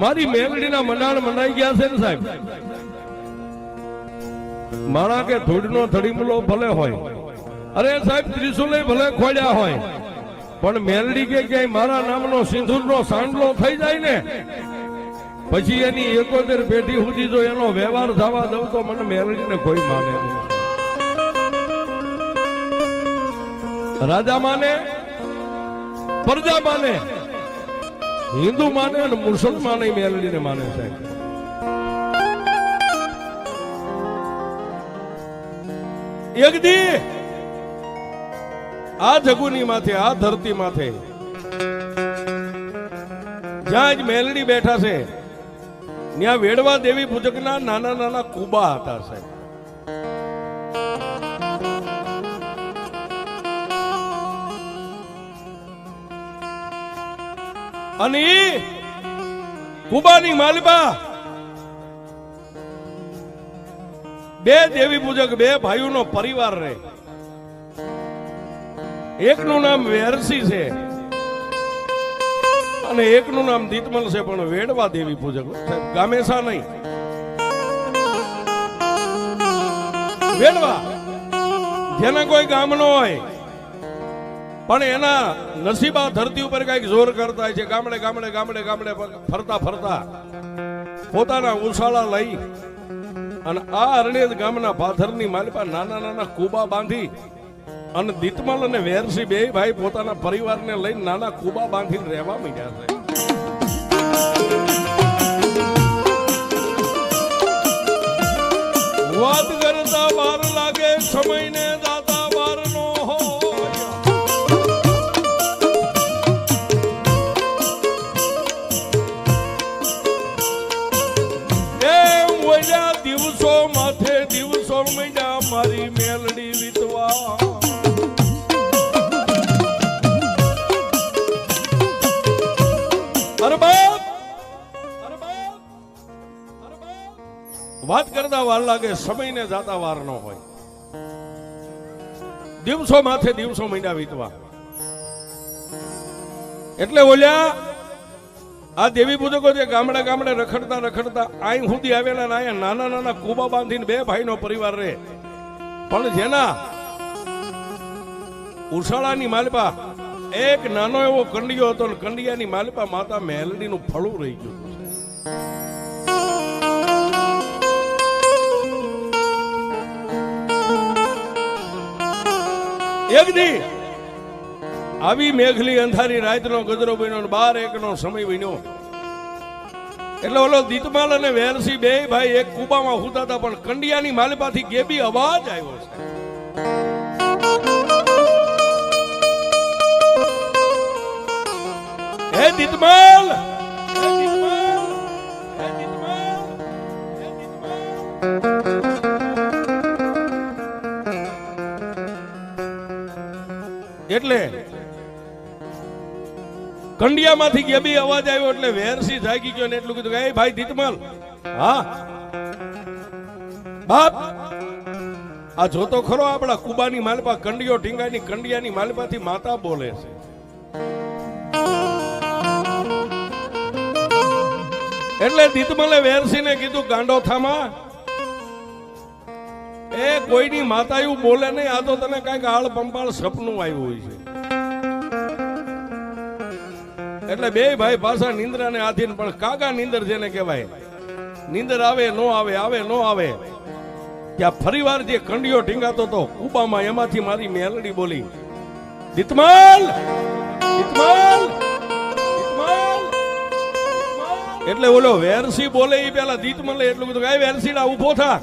મારી મેલડીના મંડાણ મંડાઈ ગયા છે ને સાહેબ. માણા કે ધૂળનો થડીમલો ભલે હોય, અરે સાહેબ ત્રિશુલે ભલે ખોલ્યા હોય, પણ મેલડી કે ક્યાંય મારા નામનો સિંદૂરનો સાંડલો થઈ જાય ને પછી એની 71 પેઢી સુધી જો એનો વ્યવહાર થવા દઉં તો મને મેલડીને કોઈ માને નહીં. રાજા માને, પ્રજા માને, હિન્દુ માને અને મુસલમાન મેલડીને માને સાહેબ. એક દી આ જગુની માથે, આ ધરતી માથે જ્યાં જ મેલડી બેઠા છે ત્યાં વેડવા દેવી પૂજકના નાના નાના કુબા હતા સાહેબ. અને કુબાની માલિકા બે દેવી પૂજક, બે ભાઈઓનો પરિવાર રહે. એકનું નામ વેરસી છે અને એકનું નામ દીતમલ છે, પણ વેડવા દેવી પૂજક સાહેબ, ગામેસા નહીં. વેડવા જેના કોઈ ગામ નો હોય પણ એના નસીબા ધરતી ઉપર કઈક જોર કરતા હોય છે. ગામડે ગામડે ગામડે ગામડે ફરતા ફરતા પોતાના ઉછાળા લઈ અને આ અરણેજ ગામના પાથરની માલિપા નાના નાના કુબા બાંધી અને દીતમલ અને વેરસી બે ભાઈ પોતાના પરિવારને લઈને નાના કુબા બાંધીને રહેવા માંડ્યા છે. વાત કરતા વાર લાગે, સમયને દાતા વાર નો દિવસો માથે દિવસો મહિના મારી મેલડી વીતવા. વાત કરતા વાર લાગે, સમયને જાતા વાર ન હોય. દિવસો માથે દિવસો મહિના વીતવા એટલે બોલ્યા આ દેવી પૂજકો જે ગામડે ગામડે રખડતા રખડતા અહીં સુધી આવેલા ને અહીંયા નાના નાના કુબા બાંધીને બે ભાઈનો પરિવાર રહે, પણ જેના ઉછાળાની માલપા એક નાનો એવો કંડિયો હતો ને કંડિયાની માલપા માતા મેલડીનું ફળું રહી ગયું. એક દી આવી મેઘલી અંધારી રાતનો ગજરો બન્યો, 12-1 સમય બન્યો. એટલે ઓલો દીતમાલ અને વેરસી બે ભાઈ એક કુબામાં હુતા હતા, પણ કંડિયાની માલપાથી ગેબી અવાજ આવ્યો છે. હે દીતમાલ, હે દીતમાલ, હે દીતમાલ, હે દીતમાલ. એટલે કંડિયામાંથી ગેબી અવાજ આવ્યો એટલે વેરસી જાગી ગયો ને એટલું કીધું કે ભાઈ દીતમલ, હા બાપ, આ જોતો ખરો આપણા કુબાની માલપા કંડિયો ઢીંગાની કંડિયાની માલપાથી માતા બોલે છે. એટલે દીતમલે વેરસીને કીધું ગાંડો થામા, એ કોઈની માતા એવું બોલે નહીં, આ તો તને કઈક આળ પંપાળ સપનું આવ્યું હોય છે. એટલે બે ભાઈ પાછા નિંદ્રાને આધીન, પણ કાગા નીંદર જેને કહેવાય, નીંદર આવે નો આવે, આવે નો આવે, ત્યાં ફરીવાર જે કંડિયો ઢીંગાતો હતો કુબામાં, એમાંથી મારી મેલડી બોલી, દીતમલ, દીતમલ, દીતમલ. એટલે ઓલો વેરસી બોલે એ પેલા દીતમલે એટલું કીધું કે વેરસીડા ઉભો થા,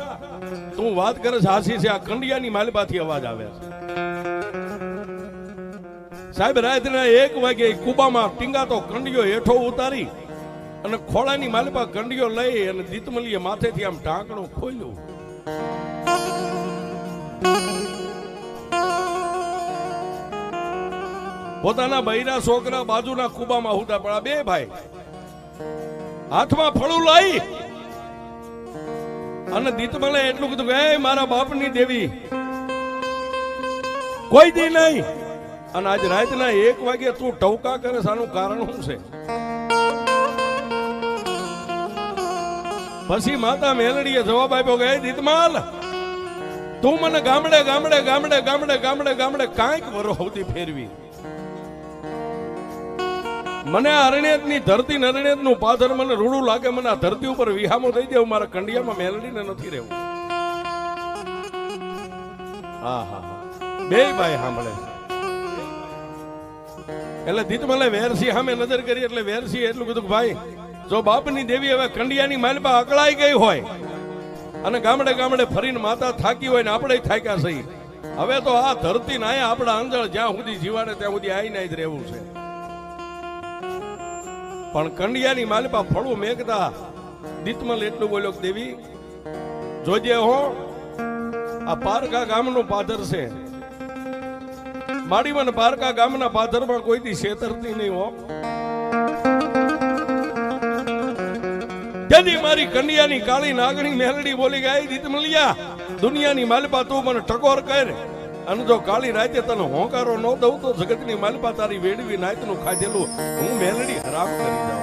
તું વાત કરે છે હાસી છે, આ કંડિયાની માલપાથી અવાજ આવે છે. સાહેબ રાતના 1 વાગે કુબામાં ટીંગાતો કંડિયો હેઠો ઉતારી અને ખોળાની માલપા કંડિયો લઈ અને દીતમલીએ માથેથી આમ ઢાંકણું ખોલ્યું. પોતાના બૈરા છોકરા બાજુના કુબામાં હુતા, પણ આ બે ભાઈ હાથમાં ફળું લઈ અને દીતમલે એટલું કીધું કે મારા બાપની દેવી કોઈ દી નહીં, અને આજ રાતના 1 વાગે તું ટવકા કરે, આનું કારણ શું છે? પછી માતા મેલડીએ જવાબ આપ્યો કે દીતમાલ તું મને ગામડે ગામડે ગામડે ગામડે ગામડે ગામડે કાંઈક વરો સુધી ફેરવી, મને આ અરણ્યની ધરતી અરણ્યત નું પાથર મને રૂડું લાગે, મને આ ધરતી ઉપર વિહામો થઈ દેવું, મારા કંડિયામાં મેલડીને નથી રહેવું. હા હા બે ભાઈ સાંભળે એટલે દીતમલે વેરસી સામે નજર કરી એટલે વેરસી એટલું કીધું ભાઈ જો બાપની દેવી હવે કંડિયાની માલપા અકળાઈ ગઈ હોય અને ગામડે ગામડે ફરીને માતા થાકી હોય ને આપણે થાક્યા સહી, હવે તો આ ધરતી ના આપણા અંજળ જ્યાં સુધી જીવાડે ત્યાં સુધી આઈને જ રહેવું છે. પણ કંડિયાની માલપા ફળું મેઘતા દીતમલ એટલું બોલ્યો કે દેવી જોજે હો આ પારકા ગામનું પાદર છે, માડીમાં પારકા ગામના પાદરમાં કોઈ દી છેતરતી નહીં હો. જદી મારી કન્યાની કાળી નાગણી મેલડી બોલી ગઈ દીતમલિયા દુનિયાની માલપા તું મને ટકોર કર અને જો કાળી રાતે તને હોંકારો ન દઉં તો જગતની માલપા તારી વેડવી નાયતનું ખાધેલું હું મેલડી હરામ કરી દઉં.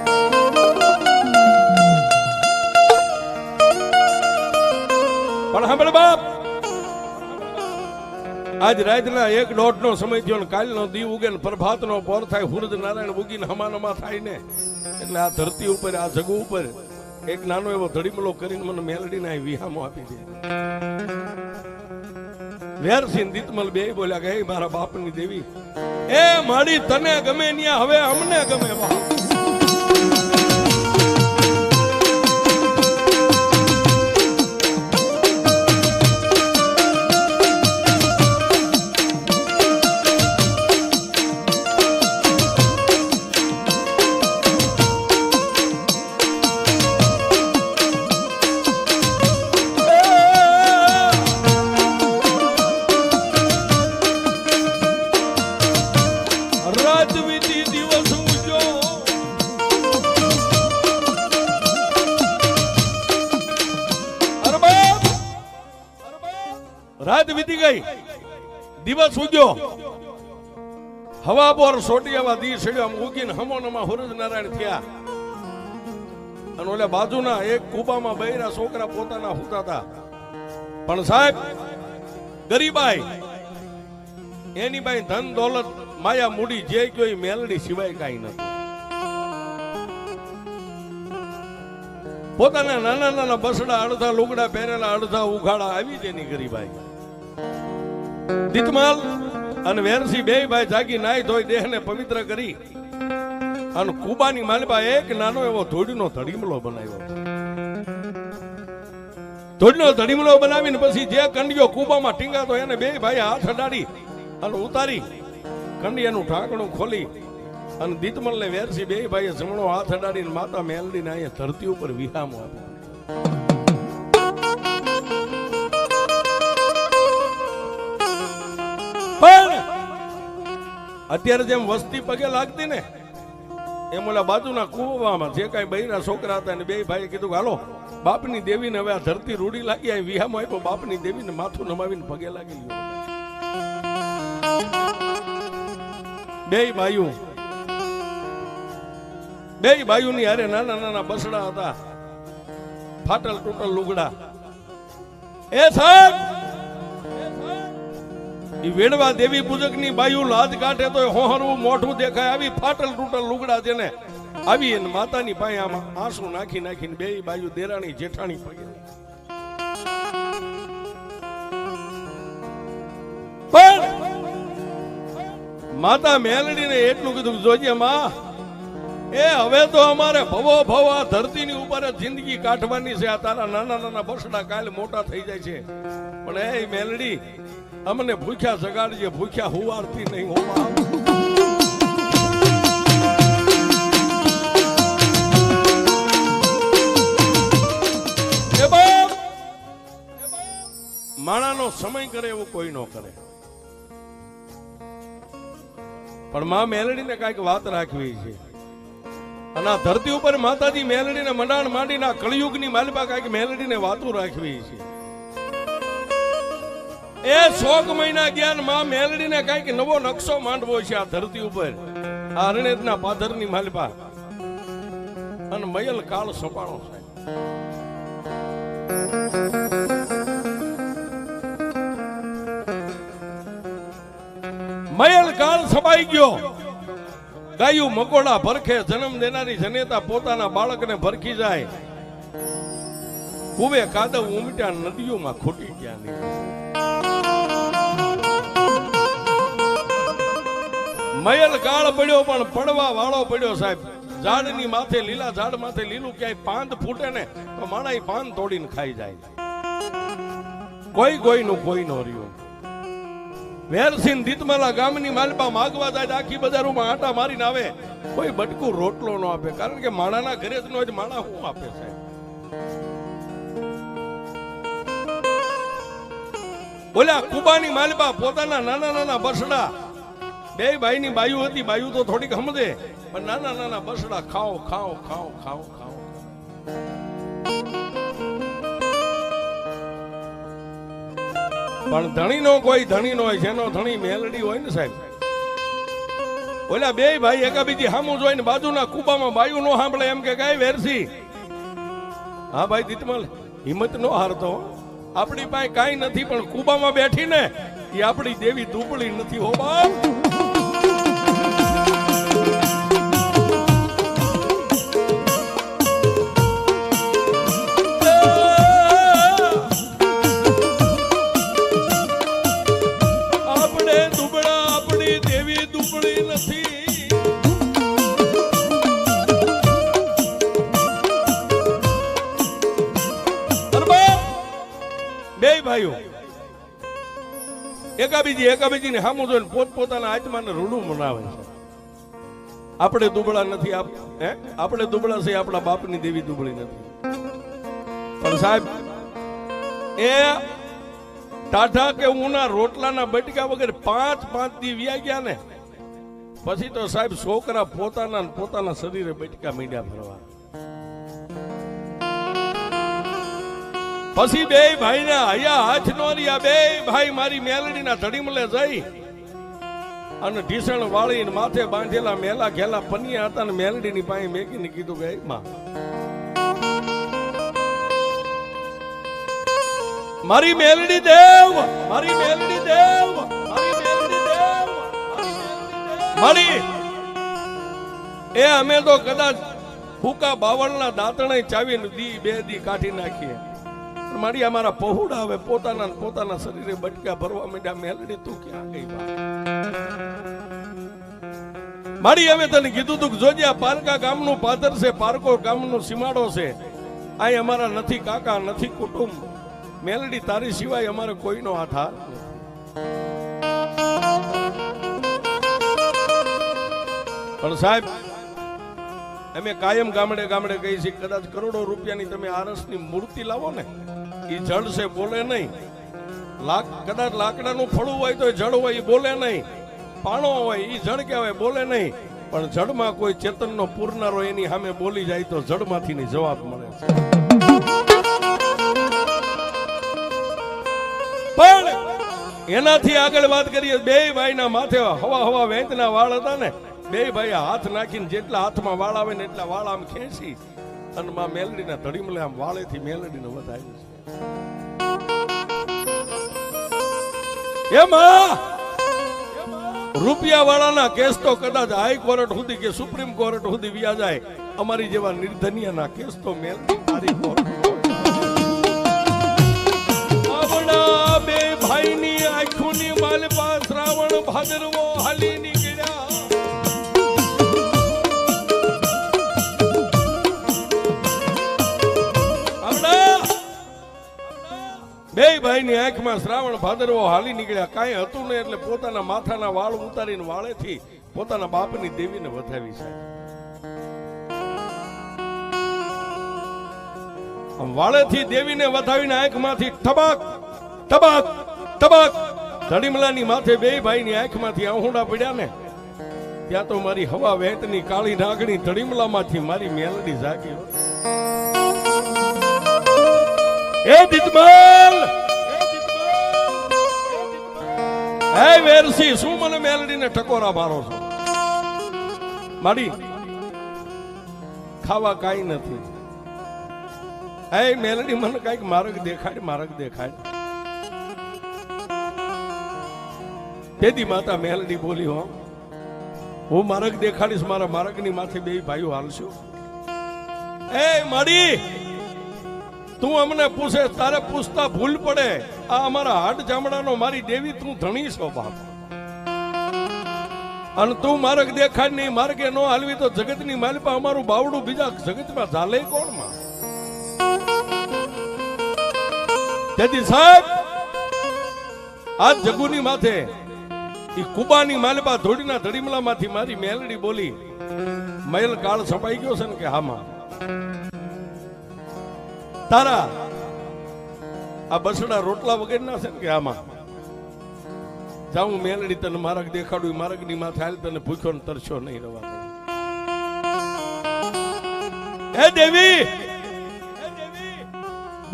પણ સાંભળ બાપ આજ રાતના 1:30 નો સમય થયો ને કાલનો દી ઉગે ને પ્રભાતનો પોર થાય, સૂરજ નારાયણ ઉગીને હમાનમાં થાય ને એટલે આ ધરતી ઉપર આ જગ ઉપર એક નાનો એવો ધડીમલો કરીને મને મેલડીને વિહામો આપી દે. વેરસિંહ દીતમલ બે બોલ્યા કે મારા બાપની દેવી એ માડી તને ગમે ન્યા હવે અમને ગમે બાપ. રાત વીતી ગઈ, દિવસ ઉગ્યો, હવા બોર સોટિયાવા દી સડ્યો, આમ ઉગીને હમોનમાં સૂરજ નારાયણ થયા અને ઓલા બાજુના એક કુબામાં બૈરા છોકરા પોતાના હુતા હતા. પણ સાહેબ ગરીબાઈ એની બાઈ ધન દોલત માયા મૂડી જે કોઈ મેલડી સિવાય કાંઈ નથી. પોતાના નાના નાના બસડા અડધા લુગડા પહેરેલા અડધા ઉઘાડા આવી જ એની ગરીબાઈ. દીતમાલ અને વેરસી બે ભાઈ જાગી નાઈ ધોઈ દેહને પવિત્ર કરી અને કુબાની માલપા એક નાનો એવો ધૂળનો ધડીમલો બનાવ્યો. ધૂળનો ધડીમલો બનાવીને પછી જે કંડિયો કુબામાં ટીંગાતો એને બે ભાઈ હાથ અડાડી અને ઉતારી કંડિયાનું ઢાંકણું ખોલી અને દીતમલ ને વેરસી બે ભાઈએ જમણો હાથ અડાડીને માતા મેલડીને અહીંયા ધરતી ઉપર વિહામો આપ્યો. પણ અત્યારે જેમ વસ્તી પગે લાગતી ને એમ ઓલા બાજુના કુવામાં જે કઈ બૈરા છોકરા હતા ને બે ભાઈ કીધું હાલો બાપની દેવીને હવે આ ધરતી રૂડી લાગી આ વિહામો આપ્યો, બાપની દેવીને માથું નમાવીને પગે લાગી લ્યો. બે બાયુની હારે નાના નાના બસડા હતા, ફાટલ તૂટલ લુગડા. એ સાહેબ ઈ વેડવા દેવી પૂજક ની બાયુ લાજ કાઢે તો હોહરવું મોઢું દેખાય આવી ફાટલ તૂટલ લુગડા જેને આવી એને માતાની પાસે આમાં આંસુ નાખી નાખીને બે બાયુ દેરાણી જેઠાણી પગે. પણ માતા મેલડીને એટલું કીધું જોજે માં એ હવે તો અમારે ભવો ભવ આ ધરતીની ઉપર જિંદગી કાઢવાની છે. આ તારા નાના નાના બસડા કાલે મોટા થઈ જાય છે, પણ એ મેલડી અમને ભૂખ્યા જગાડજે, ભૂખ્યા હુવારતી નહીં હોવા. માણાનો સમય કરે એવું કોઈ ન કરે, પણ માં મેલડીને કઈક વાત રાખવી છે. અને આ ધરતી ઉપર માતાજી મેલડીને મંડાણ માંડીને આ કળિયુગની માલપા કઈક મેલડીને વાતો રાખવી છે. એ 100 મહિના જ્ઞાન માં મેલડીને કઈક નવો નકશો માંડવો છે આ ધરતી ઉપર, આ અરણ્યના પાદરની માલપા અને મયલ કાળ સપાણો છે. મયલ કાળ સબાઈ ગયો, ગાયું મકોડા ભરખે, જન્મ દેનારી જનેતા પોતાના બાળકને ભરખી જાય, કુવે કાદવ ઉમટ્યા, નદીઓમાં ખૂટી ગયા નહીં. મયલ કાળ પડ્યો પણ પડવા વાળો પડ્યો સાહેબ. ઝાડની માથે લીલા ઝાડ માથે લીલું ક્યાંય પાંદ ફૂટે ને તો માણા પાન તોડીને ખાઈ જાય. કોઈનું કોઈ નો રહ્યું. વેરસિંહ દીતમાલા ગામની માલપા માગવા જાય, આખી બજારોમાં આટા મારીને આવે, કોઈ બટકું રોટલો ન આપે, કારણ કે માણાના ઘરે જ ન હોય, માણા શું આપે છે? બોલ્યા કુબાની માલપા પોતાના નાના નાના બસડા, બે ભાઈની બાયુ હતી, બાયુ તો થોડીક સમજે, પણ નાના નાના બસડા ખાઓ ખાઓ ખાઓ ખાઓ ખાઓ. પણ ધણીનો કોઈ ધણી નો હોય, જેનો ધણી મેલડી હોય ને સાહેબ. બોલ્યા બે ભાઈ એકાબીજી સામું જોઈને બાજુના કુબામાં બાયુ નો સાંભળે, એમ કે ગાય વેરસી, હા ભાઈ દીતમલ હિંમત નો હારતો, આપણી પાસે કાંઈ નથી, પણ કુબામાં બેઠી ને એ આપણી દેવી દુબળી નથી હો બાપ. એકાબીજીને સામું જોઈને પોતપોતાના આત્માને રૂડું મનાવે છે. આપણે દુબળા નથી, આપણે દુબળા છે, આપણા બાપની દેવી દુબળી નથી. પણ સાહેબ એ ટાઢા કે ઉના રોટલાના બટકા વગર 5 દી વ્યા ગયા ને પછી તો સાહેબ છોકરા પોતાના શરીરે બટકા મીંડ્યા ફરવા. પછી બે ભાઈ ના હયા હાથ નો રહ્યા, બે ભાઈ મારી મેલડીના ધડીમલે જઈ અને ઢીસણ વાળીને માથે બાંધેલા મેલા ઘેલા પનિયા હતા ને મેલડીની પાસે મેકીને કીધું કે માં મારી મેલડી દેવ, મારી મેલડી દેવ, મારી મેલડી દેવ, મારી એ અમે તો કદાચ ફૂકા બાવળના દાંતણે ચાવીને બે દી કાઢી નાખીએ, મારી અમારા પહોળા આવે પોતાના શરીરે બટકા ભરવા માંડ્યા. મેલડી તું ક્યાં ગઈ મારી? અમે તને કીધું તું જોજે આ પારકા ગામનું પાદર છે, પારકો ગામનો સીમાડો છે, આ અમારા નથી કાકા નથી કુટુંબ. મેલડી તારી સિવાય અમારે કોઈનો આધાર નથી. પણ સાહેબ અમે કાયમ ગામડે ગામડે કહી છીએ, કદાચ કરોડો રૂપિયાની તમે આરસની મૂર્તિ લાવો ને, એ જડ છે બોલે નહીં. કદાચ લાકડાનું ફળું હોય તો જડ હોય એ બોલે નહીં, પાણો હોય એ જડ કહેવાય બોલે નહીં. પણ જડમાં કોઈ ચેતનનો પૂરનારો એની સામે બોલી જાય તો જડમાંથી જવાબ મળે છે. પણ એનાથી આગળ વાત કરીએ, બે ભાઈના માથે હવા વેંતના વાળ હતા ને, બે ભાઈ હાથ નાખીને જેટલા હાથમાં વાળ આવે ને એટલા વાળ આમ ખેંચી અને માં મેલડીના ધડીમલે આમ વાળેથી મેલડીને વધાવ્યું છે. એમાં રૂપિયા વાળાના કેસ તો કદાચ હાઈકોર્ટ સુધી કે સુપ્રીમ કોર્ટ સુધી વ્યા જાય, અમારી જેવા નિર્ધનિયાના કેસ તો મેલડી મારી કોર્ટ. આપણા બે ભાઈની આંખોની માલપા શ્રાવણ ભાદરવો હાલી નીકળ્યા. બે ભાઈની આંખમાં શ્રાવણ ભાદરવો હાલી નીકળ્યા. કાંઈ હતું નહીં એટલે પોતાના માથાના વાળ ઉતારીને વાળેથી પોતાના બાપની દેવીને વધાવી છે. વાળેથી દેવીને વધાવીને આંખમાંથી ટબાક ટબાક ટબાક ધડીમલાની માથે બે ભાઈની આંખમાંથી આહુડા પડ્યા ને ત્યાં તો મારી હવા વેંટની કાળી નાગણી ધડીમલામાંથી મારી મેલડી જાગી. એ દીતમલ, હે વેરસી, શું મને મેલડીને ટકોરા મારો છો? મારી ખાવા કાઈ નથી, એ મેલડી મને કઈક માર્ગ દેખાડ. તેથી માતા મેલડી બોલી, હો હું માર્ગ દેખાડીશ, મારા માર્ગની માથે બે ભાઈઓ હાલશું. એ માડી, તું અમને પૂછે, તારે પૂછતા ભૂલ પડે. આ અમારા હાડ ચામડાનો મારી દેવી તું ધણી છો બાપ, અને તું માર્ગ દેખાડ નહીં, માર્ગે નો હાલવી તો જગતની માલિપા અમારું બાવડું બીજા જગતમાં ઝાલે કોણ માં. તેથી સાહેબ આ જગુની માથે ઈ કુબાની માલિપા ધોડીના ધડીમલામાંથી મારી મેલડી બોલી, મહેલ કાળ છપાઈ ગયો છે ને કે હામાં તારા આ બસડા રોટલા વગેરેના છે ને કે આમાં જાઉં મેલડી તને માર્ગ દેખાડું, માર્ગની માથે હાલ તને ભૂખ્યો ને તરસ્યો નહીં રહેવા. હે દેવી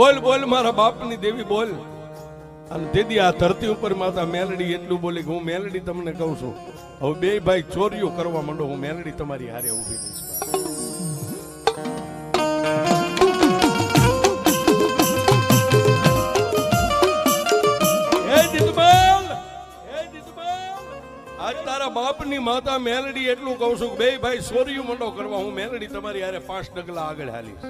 બોલ બોલ, મારા બાપની દેવી બોલ. અને તેથી આ ધરતી ઉપર માતા મેલડી એટલું બોલી કે હું મેલડી તમને કહું છું, હવે બે ભાઈ ચોરીઓ કરવા માંડો, હું મેલડી તમારી હારે ઊભી રહીશ. આજ તારા બાપની માતા મેલડી એટલું કહું છું કે બે ભાઈ ચોરીઓ માંડો કરવા, હું મેલડી તમારી હારે 5 ડગલા આગળ હાલીશ.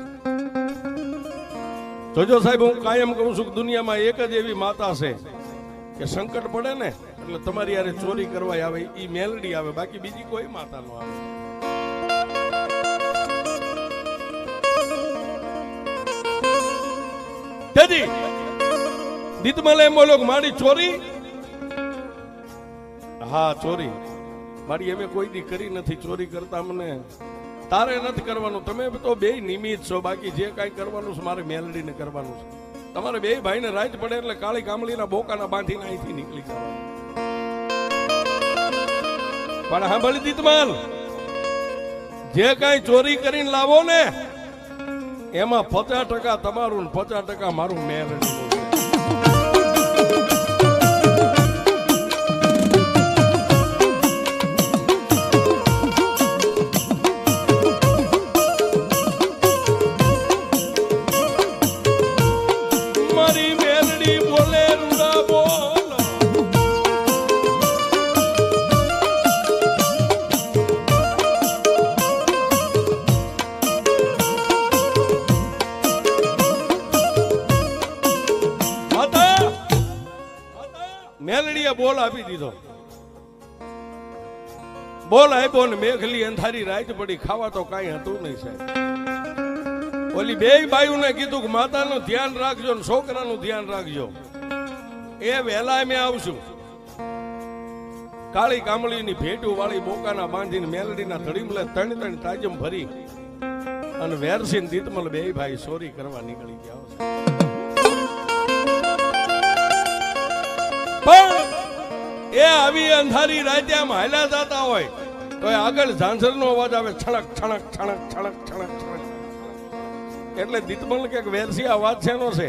જોજો સાહેબ, હું કાયમ કહું છું કે દુનિયામાં એક જ એવી માતા છે કે સંકટ પડે ને એટલે તમારી યારે ચોરી કરવા આવે, ઈ મેલડી આવે, બાકી બીજી કોઈ માતા નો આવે. તેથી દીતમલે એમ બોલો કે મારી ચોરી, હા ચોરી મારી અમે કોઈ દી કરી નથી. ચોરી કરતા મને તારે નથી કરવાનું, તમે તો બે નિમિત્ત છો, બાકી જે કાંઈ કરવાનું છે મારે મેલડીને કરવાનું છે. તમારે બે ભાઈને રાત પડે એટલે કાળી કામલીના બોકાના બાંધીને અહીંથી નીકળી જવાનું. પણ સાંભળી દીતમાલ, જે કાંઈ ચોરી કરીને લાવો ને એમાં 50% તમારું ને 50% મારું મેલડીનું. મેલડીએ બોલ આપી દીધો, બોલ આપ્યો ને મેઘલી અંધારી રાત પડી, ખાવા તો કાંઈ હતું નહીં સાહેબ. ઓલી બે બાયુને કીધું કે માતાનું ધ્યાન રાખજો ને છોકરાનું ધ્યાન રાખજો, એ વહેલા અમે આવશું. કાળી કામળીની ભેટું વાળી બોકાના બાંધીને મેલડીના ધડીમલે 3 તાજમ ભરી અને વેરસીન દીતમલ બે ભાઈ ચોરી કરવા નીકળી ગયા. એ આવી અંધારી રાતે આમ હાલ્યા જતા હોય તો આગળ ઝાંઝરનો અવાજ આવે, છણક છણક છણક છણક છણક છણક. એટલે દીતમલ કે વેરસી અવાજ શેનો છે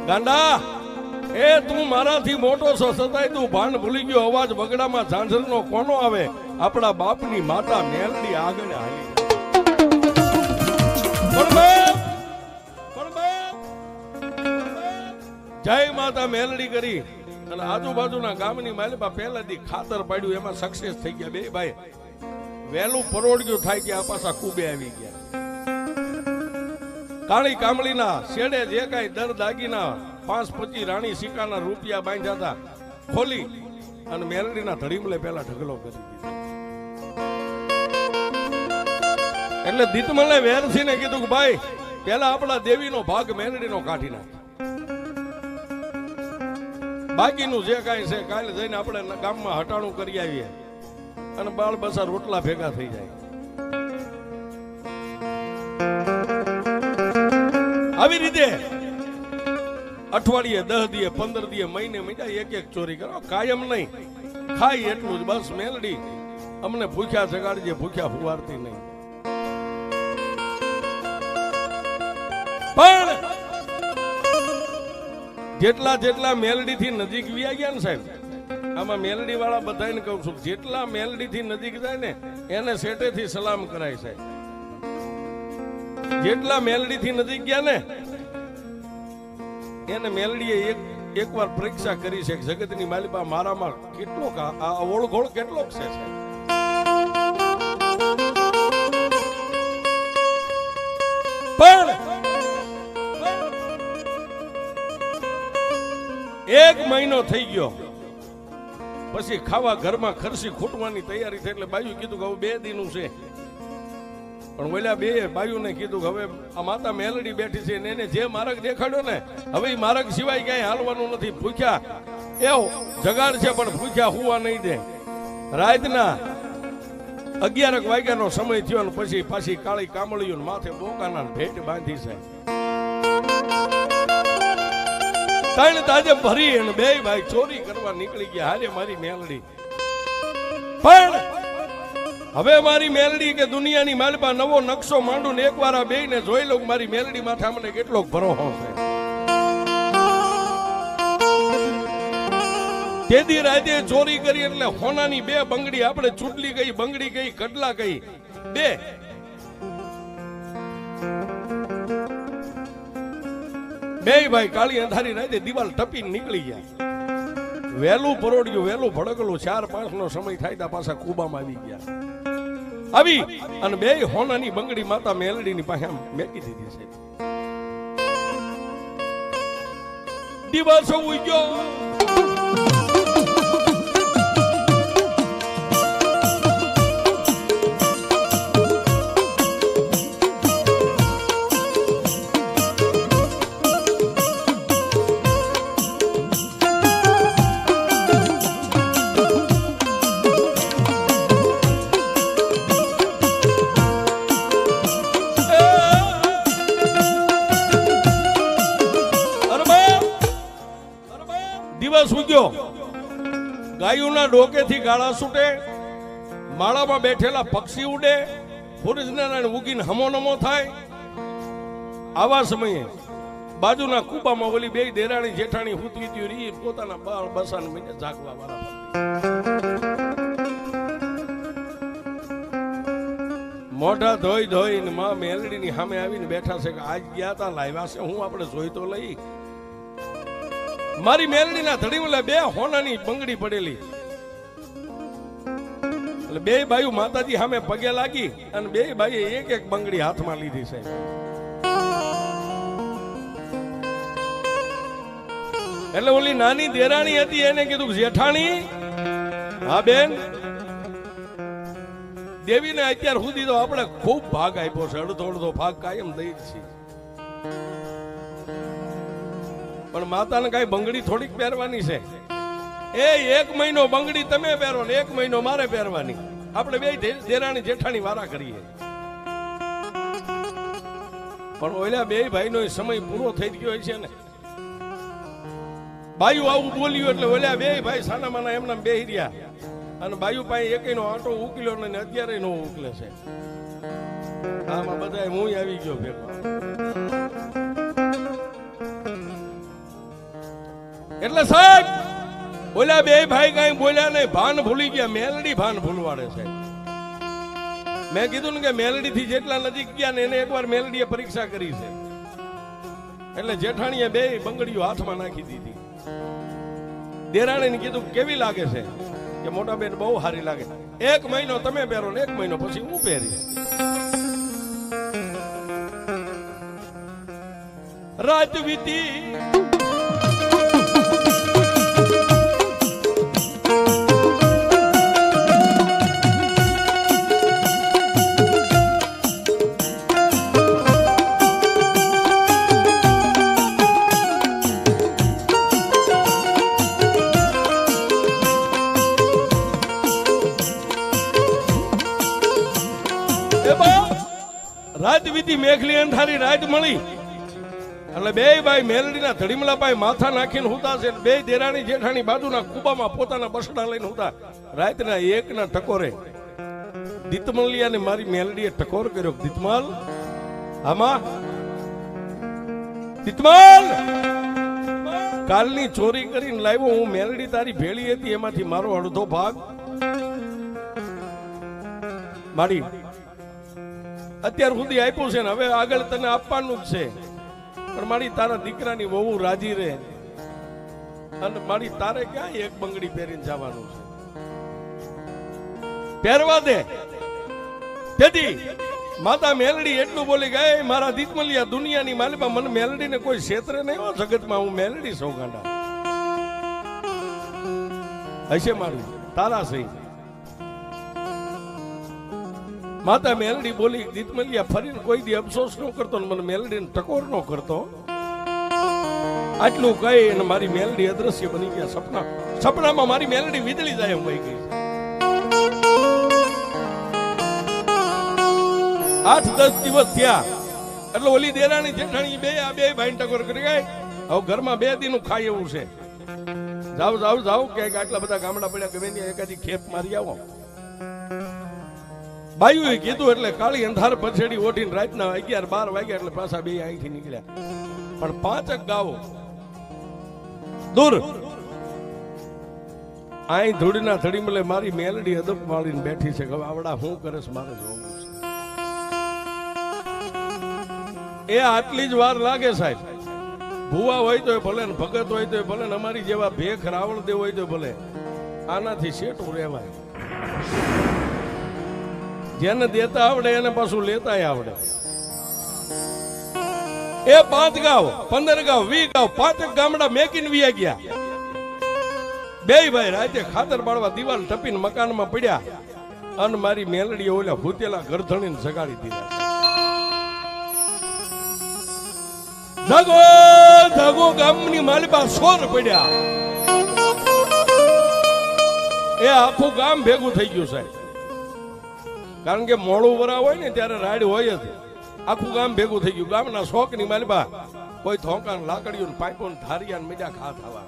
ગાંડા? એ તું મારાથી મોટો છો છતાંય તું ભાન ભૂલી ગયો, અવાજ બગડામાં ઝાંઝરનો કોનો આવે? આપણા બાપની માતા મેલડી આગળ હાલી. જય માતા મેલડી કરી અને આજુબાજુના ગામની માલિપા પહેલાથી ખાતર પાડ્યું, એમાં સક્સેસ થઈ ગયા. બે ભાઈ વહેલું પરોડ્યું થાય કે આ પાછા કુબે આવી ગયા. કાળી કામળીના શેડે જે કાંઈ દર દાગીના 5-25 રાણી સિક્કાના રૂપિયા બાંધ્યા હતા ખોલી અને મેલડીના ધડીમલે પહેલા ઢગલો કરી દીધો. એટલે દીતમલે વેરસીને કીધું કે ભાઈ પહેલા આપણા દેવીનો ભાગ મેલડીનો કાઢી નાખ, બાકીનું જે કાંઈ છે કાલે જઈને આપણે ગામમાં હટાણું કરી આવીએ અને બાળ બસા રોટલા ભેગા થઈ જાય. આવી રીતે અઠવાડિયે 10 દીએ 15 દીએ મહિને એક ચોરી કરો, કાયમ નહીં, ખાઈ એટલું જ બસ. મેલડી અમને ભૂખ્યા જગાડજે, ભૂખ્યા ફુવારતી નહીં. પણ જેટલા જેટલા મેલડી થી નજીક વ્યા ગયા ને સાહેબ, આમાં મેલડી વાળા બધાને કહું છું, જેટલા મેલડી થી નજીક જાય ને એને સેટેથી સલામ કરાય સાહેબ. જેટલા મેલડી થી નજીક ગયા ને એને મેલડીએ એક વાર પરીક્ષા કરી છે જગતની માલિકા મારામાં કેટલો આ ઓળઘોળ કેટલો છે પણ 1 મહિનો થઈ ગયો પછી ખાવા ઘરમાં ખરસી ખૂટવાની તૈયારી થઈ એટલે બાયું કીધું કે હવે 2 દિનનું છે પણ ઓલા બે બાયુને કીધું કે હવે આ માતા મેલડી બેઠી છે ને એને જે માર્ગ દેખાડ્યો ને હવે એ માર્ગ સિવાય ક્યાંય હાલવાનું નથી. ભૂખ્યા એવો જગાડ છે પણ ભૂખ્યા હુવા નહીં દે. રાતના 11 વાગ્યાનો સમય થયો ને પછી પાછી કાળી કામળીઓ માથે બોકાના ભેટ બાંધી છે. 3 તાજે ભરી અને 2 ભાઈ ચોરી કરવા નીકળી ગયા. હારે મારી મેલડી પણ હવે મારી મેલડી કે દુનિયાની માલપા નવો નકશો માંડું ને એકવાર આ બેયને જોઈ લઉં મારી મેલડી માથે અમને કેટલો ભરોસો છે. તેદી રાતે ચોરી કરી એટલે હોનાની 2 બંગડી આપણે ચૂટલી ગઈ બંગડી ગઈ કડલા ગઈ 2 ભાઈ કાળી અંધારી રાતે દિવાલ ટપીને નીકળી ગયા. વહેલું પરોડ્યું વહેલું ભડકલું 4-5 નો સમય થાય તા પાછા કુબામાં આવી ગયા. આવી અને 2 હોનાની બંગડી માતા મેલડીની પાસે મેકી દીધી છે. દિવસ ઉગ્યો ગાયુના ડોકેથી ગાળા છૂટે, માળામાં બેઠેલા પક્ષી ઉડે, સૂરજનારાયણ ઉગીને હમોનમો થાય. આવા સમયે બાજુના કુબામાં ઓલી 2 દેરાણી જેઠાણી હુતી હતી પોતાના બાળ બસાને મહિને જાગવા વાળા. મોઢા ધોઈ ધોઈને માં મેલડીની સામે આવીને બેઠા છે કે આજ ગયા તા લાવ્યા છે હું આપણે જોઈ તો લઈ. મારી મેલડીના ધડીમાં 2 હોનાની બંગડી પડેલી એટલે 2 બાયુ માતાજી સામે પગે લાગી અને 2 બાઈએ એક બંગડી હાથમાં લીધી છે. એટલે ઓલી નાની દેરાણી હતી એને કીધું જેઠાણી હા બેન દેવીને અત્યાર સુધી તો આપણે ખૂબ ભાગ આપ્યો છે, અડધો ભાગ કાયમ દઈ છે, પણ માતાને કઈ બંગડી થોડીક પહેરવાની છે. એ 1 મહિનો બંગડી તમે પહેરો ને 1 મહિનો મારે પહેરવાની. આપણે 2 દેરાણી જેઠાણી વારા કરીએ. પણ ઓલા 2 ભાઈનો સમય પૂરો થઈ ગયો છે ને. બાયુ આવું બોલ્યું એટલે ઓલા 2 ભાઈ સાના માના એમના બેહી રહ્યા અને બાયુ પાસે એકેયનો આટો ઉકલ્યો ને અત્યારે નો ઉકલે છે. આમાં બધા હું આવી ગયો ભેગો. એટલે સાહેબ બોલ્યા 2 ભાઈ કઈ બોલ્યા નહીં, ભાન ભૂલી ગયા. મેલડી ભાન ભૂલવાડે છે. મેં કીધું ને કે મેલડી થી જેટલા નજીક ગયા ને એને એકવાર મેલડીએ પરીક્ષા કરી છે. એટલે જેઠાણીએ 2 બંગડીઓ હાથમાં નાખી દીધી. દેરાણીને કીધું કેવી લાગે છે કે મોટા બેન બહુ સારી લાગે. 1 મહિનો તમે પહેરો ને 1 મહિનો પછી હું પહેરીશ. રાત વીતી રાત વીતી મેઘલી અંધારી રાત મળી એટલે 2 ભાઈ મેલડીના ધડીમલા પાસે માથા નાખીને હુતા છે. 2 દેરાણી જેઠાણી બાજુના કુબામાં પોતાના બસડા લઈને હુતા. રાતના 1 ટકોરે દીતમલિયાને મારી મેલડીએ ટકોર કર્યો. દીતમલ આમાં દીતમલ કાલની ચોરી કરીને લાવ્યો હું, મેલડી તારી ભેળી હતી એમાંથી મારો અડધો ભાગ મારી અત્યાર સુધી આપ્યું છે ને હવે આગળ તને આપવાનું જ છે, પણ મારી તારા દીકરાની વહુ રાજી રહે, અને મારી તારે ક્યાં એક બંગડી પહેરીને જવાનું છે, પહેરવા દે. તેથી માતા મેલડી એટલું બોલી ગઈ, મારા દીકમલિયા દુનિયાની માલિકા, મને મેલડીને કોઈ ક્ષેત્રે નહીં હો જગતમાં, હું મેલડી સૌ ગાંડા હશે મારું તારા સહી. માતા મેલડી બોલી, દીકમલિયા ફરીને કોઈ દી અફસોસ ન કરતો ને મને મેલડીને ટકોર ન કરતો. આટલું કહી અને મારી મેલડી અદ્રશ્ય બની ગયા. સપનામાં મારી મેલડી વીજળી જાય એમ વહી ગઈ. 8-10 દિવસ થયા એટલે ઓલી દેરાણી જેઠાણી બે ભાઈ ટકોર કરી ગઈ. હવે ઘરમાં 2 દીનું ખાય એવું છે. જાવ કે આટલા બધા ગામડા પડ્યા ગમે ને એકાદી ખેપ મારી આવો. બાયુએ કીધું એટલે કાળી અંધાર પછેડી ઓઢીને રાતના 11-12 વાગ્યા એટલે પાછા 2 અહીંથી નીકળ્યા. પણ 5 ગાવો દૂર અહીં ધૂળના થડીમલે મારી મેલડી અદબ વાળીને બેઠી છે. હવે આવડા હું કરે છે મારે જોવું છે. એ આટલી જ વાર લાગે સાહેબ. ભુવા હોય તો ભલે ને ભગત હોય તો ભલે ને અમારી જેવા ભેખ રાવણ દેવ હોય તો ભલે, આનાથી શેઠું રહેવાય. જેને દેતા આવડે એને પાછું લેતા આવડે. એ 5 ગાવ 15 ગાવ 20 ગાવ 5 ગામડા મેકીને વિયા ગયા. 2 ભાઈ રાતે ખાતર પાડવા દિવાલ ટપીને મકાનમાં પડ્યા અને મારી મેલડી ઓલા ભૂતેલા ગરધણીને જગાડી દીધા. જાગો ગામની માલિકા સોર પડ્યા. એ આખું ગામ ભેગું થઈ ગયું સાહેબ. કારણ કે મોડું વરા હોય ને ત્યારે રાડ હોય જ. આખું ગામ ભેગું થઈ ગયું. ગામના શોકની માલિકા કોઈ થોકાન લાકડીઓ પાઇપો ધારિયા મજા ખા થવા.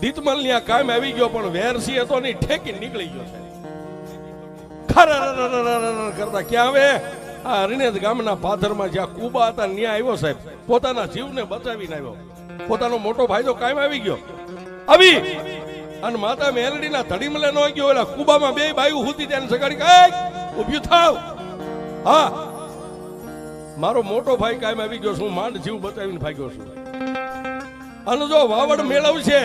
દીતમલ ત્યાં કામ આવી ગયો પણ વેરસી હતો નહીં, ઠેકી નીકળી ગયો છે. કરતા ક્યાં આવે આ અરણ્યત ગામના પાથરમાં જ્યાં કુબા હતા ત્યાં આવ્યો સાહેબ. પોતાના જીવને બચાવીને આવ્યો. પોતાનો મોટો ભાઈ તો કાયમ આવી ગયો. આવી અને માતા મેલડીના ધડીમલે નો ગયો. ઓલા કુબામાં 2 બાયું હુતી તેને સગાડી કઈ ઊભી થાવ. હા મારો મોટો ભાઈ કાયમ આવી ગયો છું, માંડ જીવ બચાવીને ભાગ્યો છું. અને જો વાવડ મેળવ છે.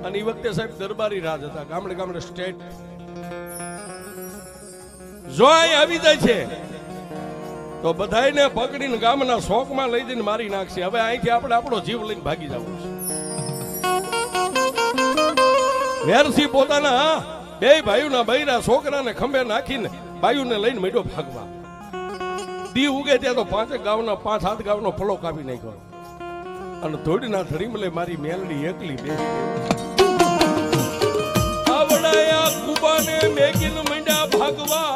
અને એ વખતે સાહેબ દરબારી રાજ હતા. ગામડે સ્ટેટ જો આવી જાય છે તો બધાને પકડીને ગામના શોકમાં લઈ જઈને મારી નાખશે. હવે અહીંથી આપણે આપણો જીવ લઈને ભાગી જવું છે. વેરસી પોતાના 2 ભાઈઓના બૈરા છોકરાને ખંભે નાખીને બાયુને લઈને મેળ્યો ભાગવા. દી ઉગે ત્યાં તો 5 ગાવના 5-7 ગાવનો ફળો કાપી નાખ્યો. અને ધોડીના ધડીમલે મારી મેલડી એકલી બેસી આવડાયા કુબાને મેકીને મંડ્યા ભાગવા.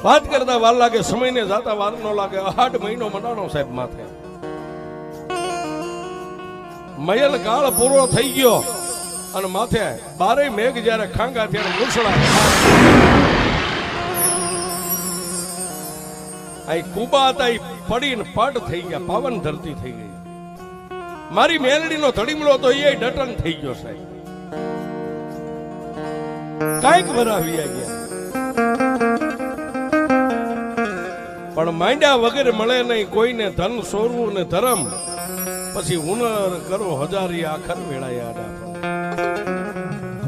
વાત કરતા વાર લાગે, સમયને જાતા વાર નો લાગે. 8 મહિનો મનાણો સાહેબ માથે. મયલ કાળ પૂરો થઈ ગયો અને માથે 12 મેઘ જયારે ખાંગા ત્યારે મુસળા. આ કુબા હતા પડીને પાટ થઈ ગયા, પાવન ધરતી થઈ ગઈ. મારી મેલડીનો ધડીમલો તો એ ડટન થઈ ગયો સાહેબ. કાંઈક વરાવી ગયા પણ માંડ્યા વગેરે મળે નહીં કોઈને. ધન સોરવું ને ધરમ પછી હુનર કરો હજારી આખર વેળાયા.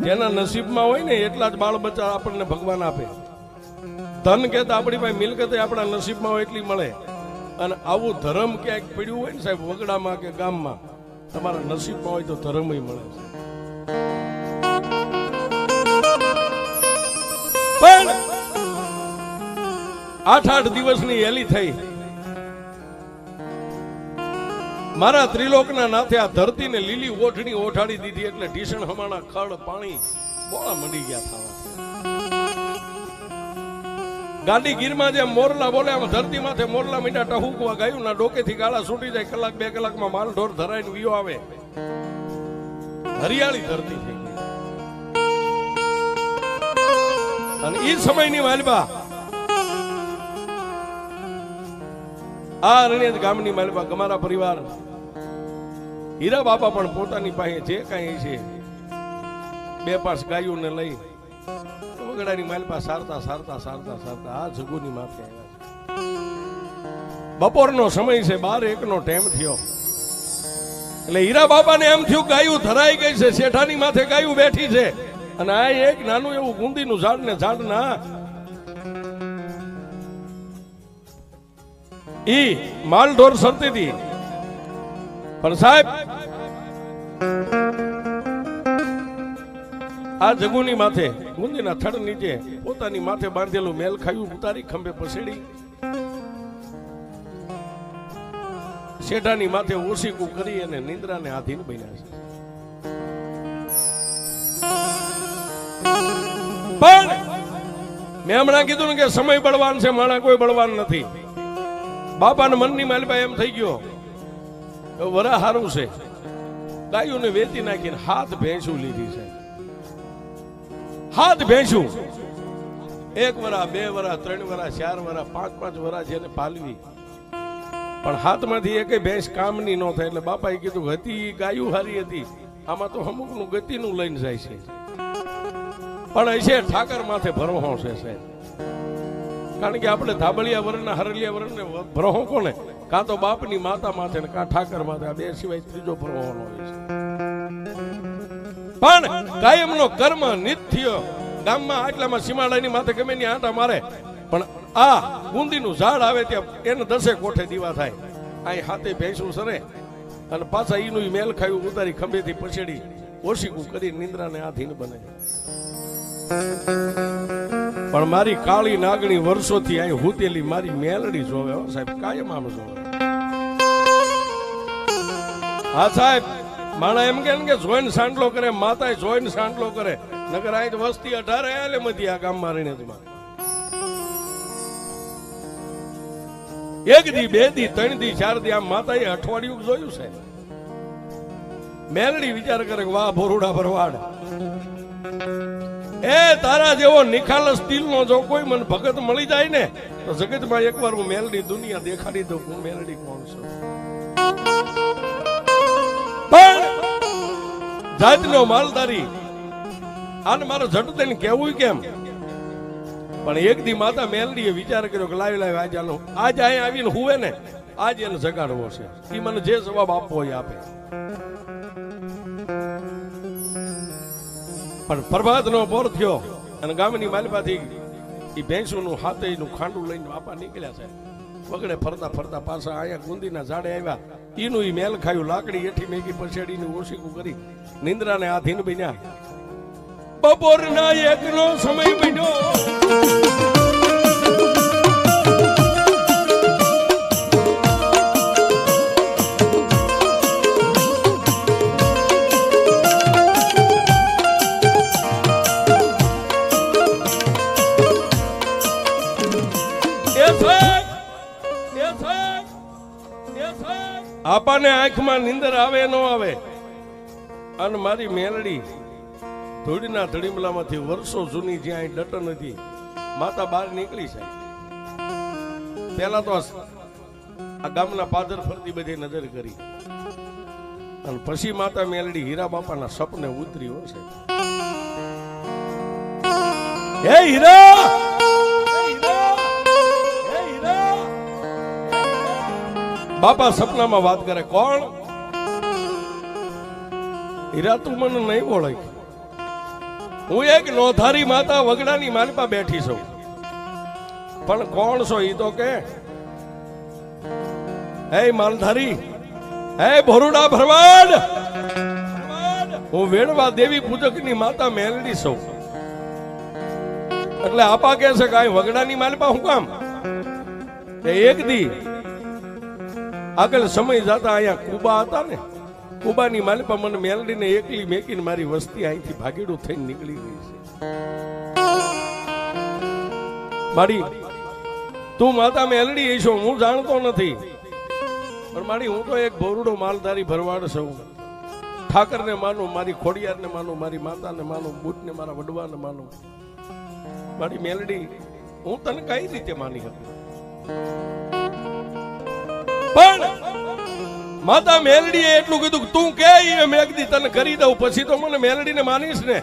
જેના નસીબમાં હોય ને એટલા જ બાળ બચ્ચા આપણને ભગવાન આપે. ધન કહેતા આપણી પાસે મિલકત આપણા નસીબમાં હોય એટલી મળે. અને આવું ધર્મ ક્યાંક પડ્યું હોય ને સાહેબ વગડામાં કે ગામમાં, તમારા નસીબમાં હોય તો ધર્મ મળે છે. પણ 8 દિવસની હેલી થઈ. મારા ત્રિલોકના નાથે આ ધરતીને લીલી ઓઠણી ઓઠાડી દીધી. એટલે ઢીસણ હમાણા ખડ પાણી બોળા મંડી ગયા થવા. ગાડી ગીરમાં જેમ મોરલા બોલે આમ ધરતી માથે મોરલા મીઠા ટહુકવા ગાયું ના ડોકેથી ગાળા છૂટી જાય. 1-2 કલાકમાં માલ ઢોર ધરાઈને વિયો આવે. હરિયાળી ધરતી થઈ ગઈ. અને એ સમયની માલબા આ અરણ્યત ગામની માલબા અમારા પરિવાર હીરા બાપા પણ પોતાની પાસે જે કાંઈ છે 2-5 ગાયોને લઈ વગડાની માલપા સારતા સારતા સારતા સારતા આ જગુની માથે આવ્યા છે. બપોરનો સમય છે, 12-1 નો ટાઈમ થયો એટલે હીરા બાપાને એમ થયું ગાયું ધરાઈ ગઈ છે, શેઠાની માથે ગાયું બેઠી છે અને આ એક નાનું એવું ગુંદીનું ઝાડ ને ઝાડ ના ઈ માલઢોર સરતી હતી. પણ સાહેબ આ જગુની માથે ગુંદીના થડ નીચે પોતાની માથે બાંધેલું મેલ ખાયું ઉતારી ખંભે પસેડી શેઠાની માથે ઓશીકું કરી અને નિંદ્રાને આધીન બન્યા છે. પણ મેં હમણાં કીધું ને કે સમય બળવાન છે, માણા કોઈ બળવાન નથી. બાપાના મનની માલપા એમ થઈ ગયો વરા હારું છે, ગાયોને વેચી નાખીને હાથ ભેંસું લીધી છે. હાથ ભેંસું 1 વરા 2 વરા 3 વરા 4 વરા 5 વરા જેને પાલવી, પણ હાથમાંથી એકે ભેંસ કામની ન થાય. એટલે બાપાએ કીધું હતી ગાયું હારી હતી, આમાં તો અમુકનું ગતિનું લઈને જાય છે. પણ હશે ઠાકર માથે ભરોહો છે સાહેબ, કારણ કે આપણે ધાબળિયા વરણના હરલિયા વરણને ભરોહો કોને? કાં તો બાપની માતા માથે ને કાં ઠાકર માથે, આ બે સિવાય ત્રીજો ભરોહો ન હોય છે. પણ કાયમનો કર્મ નિત્ય ગામમાં આટલામાં સીમાડાની માથે ગમે ની આંટા મારે, પણ આ ગુંદીનું ઝાડ આવે ત્યાં એને 10 કોઠે દીવા થાય. અહીં હાથે ભેંસું સરે અને પાછા ઈનું મેલ ખાયું ઉતારી ખંભેથી પછેડી ઓશીકું કરી નિંદ્રાને આધીન બને. પણ મારી કાળી નાગણી વર્ષોથી અહીં હુતેલી મારી મેલડી જોવે હો સાહેબ, કાયમ આમ જોવે. હા સાહેબ, માણા એમ કે જોઈને સાંડલો કરે, માતાએ જોઈને સાંડલો કરે, નગર અહીં વસ્તી 18 આલે મધી આ ગામમાં રહીને તમારે 1 દી 2 દી 3 દી 4 દી આમ માતાએ અઠવાડિયું જોયું છે. મેલડી વિચાર કરે વાહ ભોરુડા ભરવાડ, એ તારા જેવો નિખાલસ દિલનો જો કોઈ મને ભગત મળી જાય ને તો જગતમાં એકવાર હું મેલડી દુનિયા દેખાડી દઉં હું મેલડી કોણ છું. પણ જાતનો માલધારી આને મારો ઝટ દઈને કહેવું કેમ? પણ એક દી માતા મેલડીએ વિચાર કર્યો કે લાવી આજ આનો આજ અહીં આવીને હુવે ને આજ એને જગાડવો છે. એ મને જે જવાબ આપવો હોય આપે. પણ પ્રભાતનો પોર થયો અને ગામની માલપાથી એ ભેંસુનું હાથેનું ખાંડું લઈને બાપા નીકળ્યા છે. વગડે ફરતા ફરતા પાછા અહીંયા ગુંદીના ઝાડે આવ્યા, ઈનું ઈ મેલ ખાયું, લાકડી એઠી મેગી પછેડીને ઓશીકું કરી નિંદ્રાને આધીન બન્યા. બપોરના 1 નો સમય બન્યો. આપાને આંખમાં નીંદર આવે ન આવે, અને મારી મેલડી ધૂળના ધડીમલામાંથી વર્ષો જૂની જ્યાં ડટન હતી માતા બહાર નીકળી છે. પેલા તો આ ગામના પાદર ફરતી બધી નજર કરી અને પછી માતા મેલડી હીરા બાપાના સપને ઉતરી હોય છે. હે હીરા, બાપા સપનામાં વાત કરે, કોણ? હીરા તું મને નહીં ઓળખ, હું એક નોધારી માતા વગડાની માલપા બેઠી છું. પણ કોણ છો ઈ તો કે? હે માલધારી, હે ભોરુડા ભરવાડ, હું વેણવા દેવી પૂજકની માતા મેલડી છું. એટલે આપા કે છે કે વગડાની માલપા હું કામ? એક દી આગળ સમય જતા અહીંયા કુબા હતા ને, કુબાની માલપા મને મેલડીને એકલી મેકીને મારી વસ્તી અહીંથી ભાગીડું થઈને નીકળી ગઈ છે. મારી તું માતા મેલડી છો હું જાણતો નથી, પણ મારી હું તો એક ભોરુડો માલધારી ભરવાડ છું. ઠાકરને માનું, મારી ખોડિયારને માનું, મારી માતાને માનું, બુટને મારા વડવાને માનું. મારી મેલડી હું તને કઈ રીતે માની હતી? પણ માતા મેલડીએ એટલું કીધું કે તું કે મેં એકદી તને કરી દઉં, પછી તો મને મેલડીને માનીશ ને.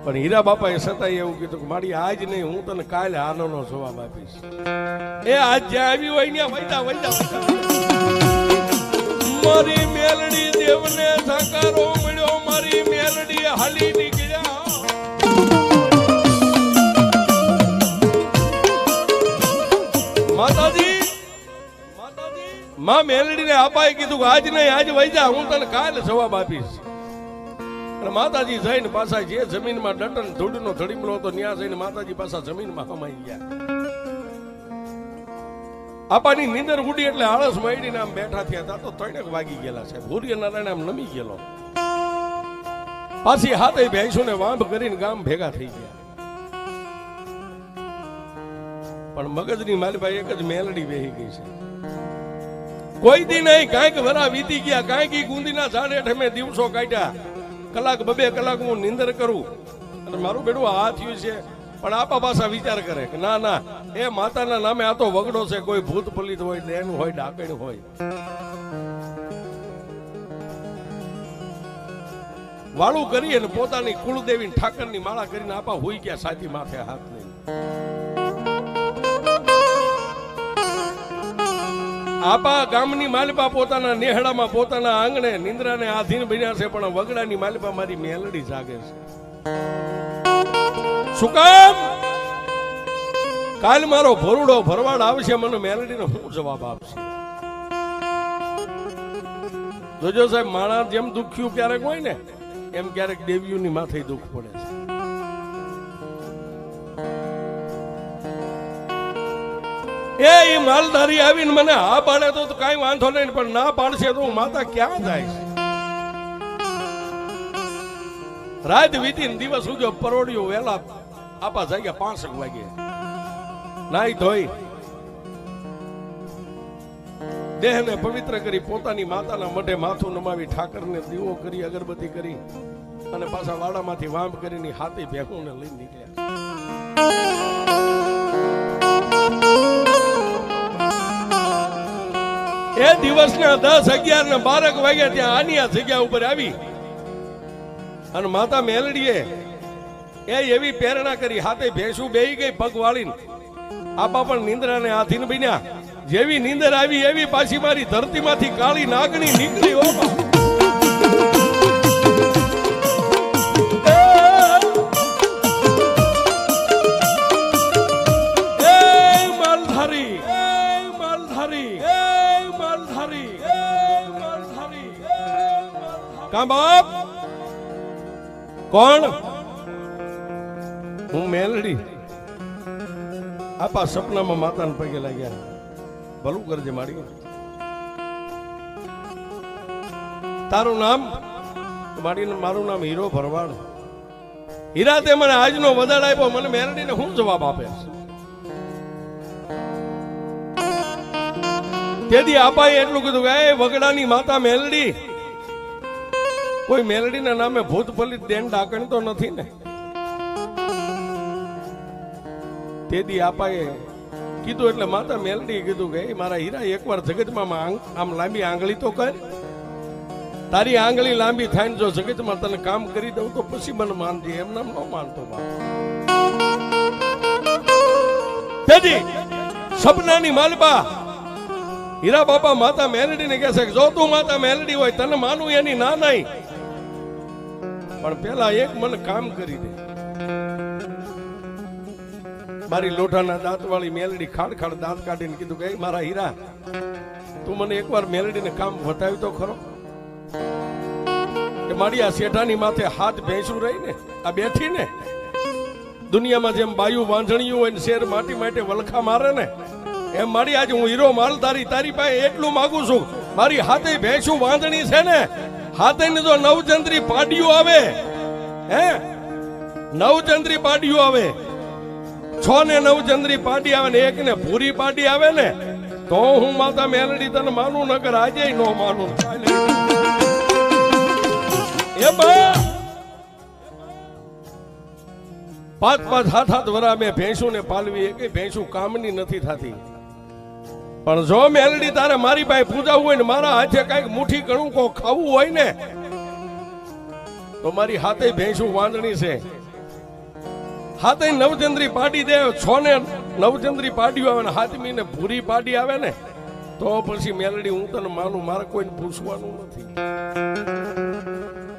પણ હીરા બાપાએ છતાંય એવું કીધું કે મારી આજ નહીં, હું તને કાલે આનોનો જવાબ આપીશ. એ આજ જ્યાં આવી હોય ત્યાં વૈદા વૈદા મારી મેલડી દેવને સાકારો મળ્યો, મારી મેલડી હાલી નીકળ્યા. માતાજી માં મેલડીને આપાએ કીધું કે આજ નહીં, આજ વૈજા, હું તને કાલે જવાબ આપીશ. અને માતાજી જઈને પાછા જે જમીનમાં ડટન ધૂળનો ધડીમલો હતો ત્યાં જઈને માતાજી પાછા જમીનમાં હમાઈ ગયા. આપાની નીંદર ઉડી એટલે આળસ મળી આમ બેઠા થયા હતા તો 3 વાગી ગયેલા છે. સૂર્યનારાયણ આમ નમી ગયેલો. પાછી હાથે ભેંસોને વાંભ કરીને ગામ ભેગા થઈ ગયા. પણ મગજની માલભાઈ એક જ મેલડી બેહી ગઈ છે. કોઈ દી નહીં, કાંઈક વરા વીતી ગયા, કાંઈક ગુંદીના ઝાડ હેઠે મેં દિવસો કાઢ્યા, કલાક 2 કલાક હું નીંદર કરું અને મારું બેડું આ થયું છે. પણ આપા પાછા વિચાર કરે કે ના ના, એ માતાના નામે આ તો વગડો છે, કોઈ ભૂત પલિત હોય, દેન હોય, ડાકણ હોય. વાળું કરી અને પોતાની કુળદેવી ઠાકરની માળા કરીને આપા હોઈ ગયા સાચી માથે હાથ લઈને. આપા ગામની માલપા પોતાના નેહડામાં પોતાના આંગણે નિંદ્રાને આધીન બન્યા છે, પણ વગડાની માલપા મારી મેલડી જાગે છે. શું કામ? કાલ મારો ભોરડો ભરવાડ આવશે, મને મેલડીનો શું જવાબ આપશે? જોજો સાહેબ, માણસ જેમ દુખ્યું ક્યારેક હોય ને, એમ ક્યારેક દેવીઓની માથે દુઃખ પડે છે. એ માલધારી આવીને મને હા પાડે તો કઈ વાંધો નહીં, પણ ના પાડશે તો હું માતા ક્યાં જાય? રાત વીતીને દિવસ ઉગ્યો, પરોડિયો વેલા આપા જાગ્યા 5 વાગે. નાઈ ધોઈ દેહને પવિત્ર કરી પોતાની માતાના મઢે માથું નમાવી ઠાકરને દીવો કરી, અગરબત્તી કરી અને પાછા વાડામાંથી વાંભ કરીને હાથી ભેગુંને લઈને નીકળ્યા. એ દિવસના 10, 11 ને 12 વાગ્યા ત્યાં આની આ જગ્યા ઉપર આવી અને માતા મેલડીએ એવી પ્રેરણા કરી, હાથે ભેંસું બેહી ગઈ પગ વાળીને. આપા પણ નિંદ્રાને આધીન બન્યા. જેવી નીંદર આવી એવી પાછી મારી ધરતીમાંથી કાળી નાગણી નીકળી. ઓ માલધારી, માલધારી, માલધારી, માલધારી. કા બાપ? કોણ? હું મેલડી. આપા સપનામાં માતાને પગે લાગ્યા. ભલું કરજે મારી. તારું નામ? મારું નામ હીરો ભરવાડ. હીરા, તે મને આજનો વધાર આપ્યો, મને મેલડીને શું જવાબ આપે? તેથી આપાએ એટલું કીધું કે એ વગડાની માતા મેલડી, કોઈ મેલડીના નામે ભૂત પલિત દેન ડાકણ તો નથી ને? તેથી આપાએ કીધું એટલે માતા મેલડી કીધું કે મારા હીરા, એકવાર જગતમાં આમ લાંબી આંગળી તો કર. તારી આંગળી લાંબી થાય ને જો જગતમાં તને કામ કરી દઉં તો પછી મને માનજે, એમ નામ ન માનતો. તેથી સપનાની માલબા હીરા બાપા માતા મેલડીને કહે છે કે જો તું માતા મેલડી હોય, તને માનું એની ના નહીં, પણ પેલા એક મને કામ કરી દે. મારી લોઢાના દાંત વાળી મેલડી ખાડ ખાડ દાંત કાઢીને કીધું કે મારા હીરા, તું મને એકવાર મેલડીને કામ બતાવ્યું તો ખરો કે મારી આ શેઠાની માથે હાથ ભેંસું રહી ને, આ બેઠી ને, દુનિયામાં જેમ બાયુ વાંધણિયું હોય ને શેર માટી માટે વલખા મારે ને, એમ મારી આજે હું હીરો માલધારી તારી પાસે એટલું માંગુ છું, મારી હાથે ભેંસું વાંધણી છે ને, હાથે ને જો નવચંદ્રી પાડિયું આવે, હે નવચંદ્રી પાડિયું આવે, 6 ને નવચંદ્રી પાડી આવે ને 1 ને ભૂરી પાડી આવે ને, તો હું માતા મેલડી તને માનું, નકર આજે ન માનું. એ બા 5-5, 7-7 વરા મેં ભેંસું ને પાલવી, એક ભેંસું કામની નથી થતી. પણ જો મેલડી તારે મારી પાસે પૂજાવું હોય ને, મારા હાથે કઈક મુઠ્ઠી ઘણું કો ખાવું હોય ને, તો મારી હાથે ભેંસું વાંદણી છે, હાથે નવચંદ્રી પાડી દે, છો ને નવચંદ્રી પાડ્યું આવે ને હાથમી ને ભૂરી પાડી આવે ને તો પછી મેલડી હું તને માનું, મારે કોઈને પૂછવાનું નથી.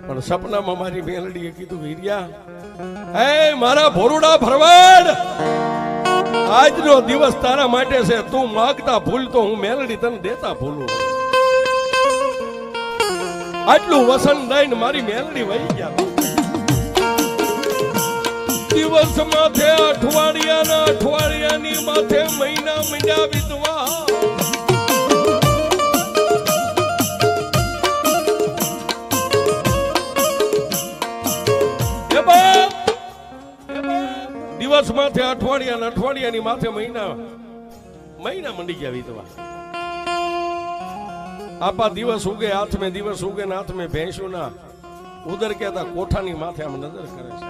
પણ સપનામાં મારી મેલડીએ કીધું, વીર્યા હે મારા ભોરુડા ભરવાડ, આજનો દિવસ તારા માટે છે. તું માગતા ભૂલ તો હું મેલડી તને દેતા ભૂલું. આટલું વસન દઈને મારી મેલડી વહી ગયા. દિવસ માથે અઠવાડિયાની માથે મહિના મીંડા વિધવા. દિવસ માથે અઠવાડિયાની માથે મહિના મંડી ગયા વિધવા. આપા દિવસ ઉગે હાથ મેં, દિવસ ઉગે ને હાથ મેં ભેંસું ના ઉદર કહેતા કોઠાની માથે આમ નજર કરે છે.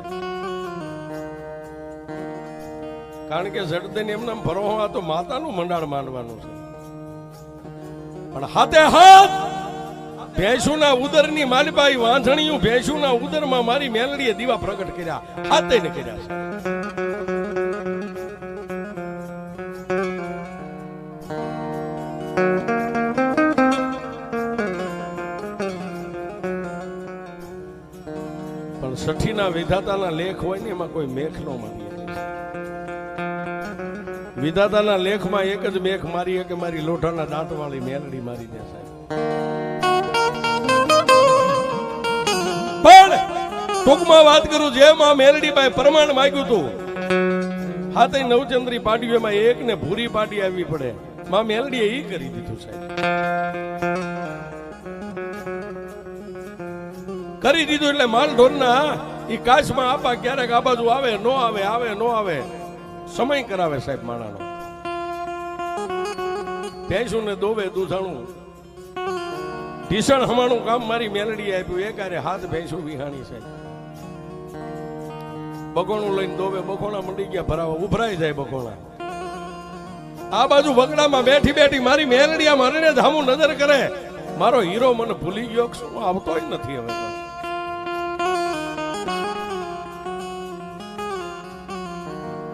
કારણ કે જડદે એમને ભરોવા તો માતાનું મંડાણ માંડવાનું છે. પણ હાથે હાથ ભેંસુના ઉદરની માલબાઈ વાંધણીયું ભેંસુના ઉદરમાં મારી મેલડીએ દીવા પ્રગટ કર્યા, હાથે ને કર્યા છે. પણ સઠીના વિધાતાના લેખ હોય ને એમાં કોઈ મેખ નો મારી. વિધાતાના લેખમાં એક જ મેખ મારી કે મારી લોઢાના દાંત વાળી મેલડી મારી દે સાહેબ. પણ ટૂંકમાં વાત કરું, જેમ આ મેલડી બાઈ પ્રમાણ માંગ્યું હતું, હાથે નવચંદ્રી પાડ્યું એમાં એક ને ભૂરી પાડી આવી પડે, માં મેલડીએ ઈ કરી દીધું સાહેબ. કરી દીધું એટલે માલ ઢોરના ઈ કાચમાં આપા ક્યારેક આ બાજુ આવે નો આવે, આવે નો આવે, સમય કરાવે સાહેબ માણાનો. ભેંસું ને દોવે દૂધાણું ઢીસણ હમાણું કામ મારી મેલડીએ આપ્યું. એકારે હાથ ભેંસું વિહાણી સાહેબ. બગોણું લઈને દોવે, બગોણા મંડી ગયા ભરાવા, ઉભરાઈ જાય બગોણા. આ બાજુ વગડામાં બેઠી બેઠી મારી મેલડી આમ હરણે ધામું નજર કરે. મારો હીરો મને ભૂલી ગયો, શું આવતો જ નથી હવે.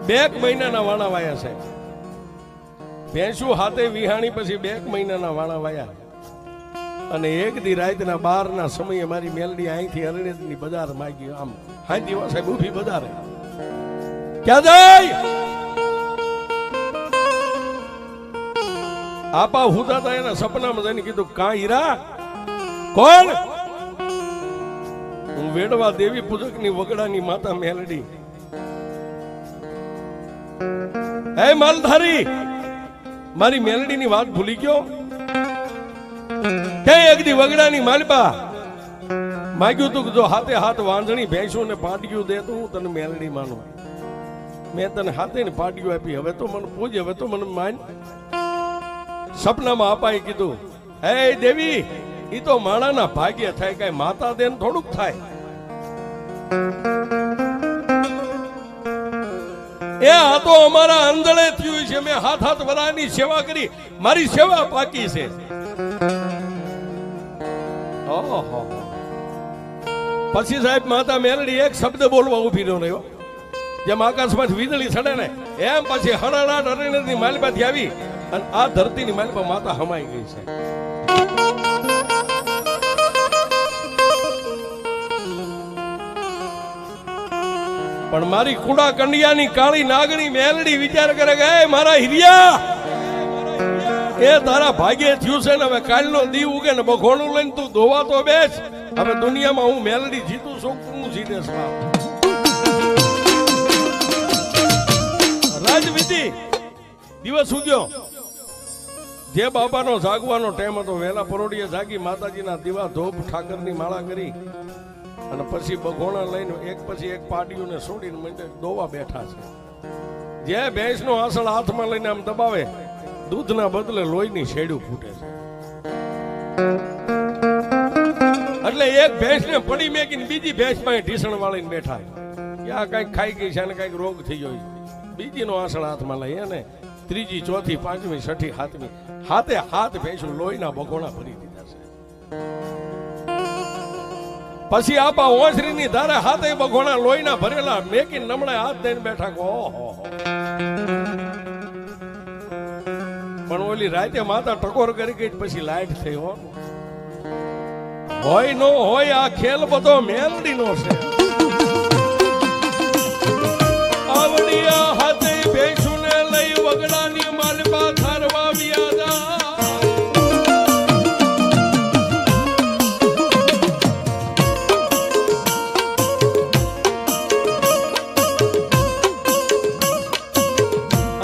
બે મહિનાના વાણા વાયા છે. ભેંસું હાથે વિહાણી પછી 2 મહિનાના વાણા વાયા. અને એક દી રાતના 12ના સમયે મારી મેલડી અહીંથી અરણેજની બજાર માગી. આમ હાંજી સાહેબ ઊભી બજારે. ક્યાં જાય? આપા હુતા હતા એના સપનામાં જઈને કીધું, કા હીરા? કોણ? હું વેડવા દેવી પૂજકની વગડાની માતા મેલડી. હે માલધારી, મારી મેલડીની વાત ભૂલી ગયો? કે એક દી વગડાની માલબા માગ્યું તું કે જો હાથે હાથ વાંધણી ભેંસું ને પાડ્યું દે તો હું તને મેલડી માનું. મેં તને હાથે ને પાડ્યું આપી, હવે તો મને પૂજ, હવે તો મને માન. સપનામાં અપાઈ કીધું, હે દેવી, ઈ તો માણાના ભાગ્ય થાય, કઈ માતા દેન થોડુંક થાય. એ આ તો અમારા આંધળે થયું છે. મેં હાથ હાથ વરાની સેવા કરી, મારી સેવા પાકી છે. ઓહો. પછી સાહેબ માતા મેલડી એક શબ્દ બોલવા ઉભી ન રહ્યો. જેમ આકાશમાં વીજળી ચડે ને એમ પછી હળહળાટ અરણ્યની માલબાથી આવી અને આ ધરતીની માલબા માતા હમાઈ ગઈ છે. પણ મારી કુડા કંડિયાની કાળી નાગણી મેલડી વિચાર કરે કે મારા હિરિયા, એ તારા ભાગ્યે થયું છે ને હવે કાલનો દી ઉગે ને બખોણું લઈને તું ધોવા તો બેસ. હવે દુનિયામાં હું મેલડી જીતું છું, તું જીતે છે. રાજવિધિ દિવસ ઉગ્યો. જે બાપાનો જાગવાનો ટાઈમ હતો, વહેલા પરોડીએ જાગી માતાજીના દીવા ધોપ ઠાકરની માળા કરી અને પછી બગોણા લઈને એક પછી એક પાડીઓને છોડીને મંડે દોવા બેઠા છે. જે ભેંસનો આસળ હાથમાં લઈને આમ દબાવે, દૂધના બદલે લોહીની શેડું ફૂટે છે. એટલે એક ભેંસને પડી મેકીને બીજી ભેંસ પાસે ઢીસણ વાળીને બેઠા. ક્યાં કઈક ખાઈ ગઈ છે અને કઈક રોગ થઈ ગયો. બીજીનો આસળ હાથમાં લઈ અને ત્રીજી, ચોથી, પાંચમી, છઠ્ઠી, સાતમી હાથે હાથ ભેંસું લોહીના બગોણા ભરી દીધા છે. પછી આપા ઓસરીની ધારે હાથે બગોણા લોહીના ભરેલા મેકી નમણે હાથ દઈને બેઠા કહો પણ ઓલી રાતે માતા ટકોર કરી ગઈ પછી લાઈટ થઈ હોય નો હોય આ ખેલ બધો મેલડી નો છે આવડિયા હાથે ભેંસુને લઈ વગડાની માલપા થારવા વ્યાદા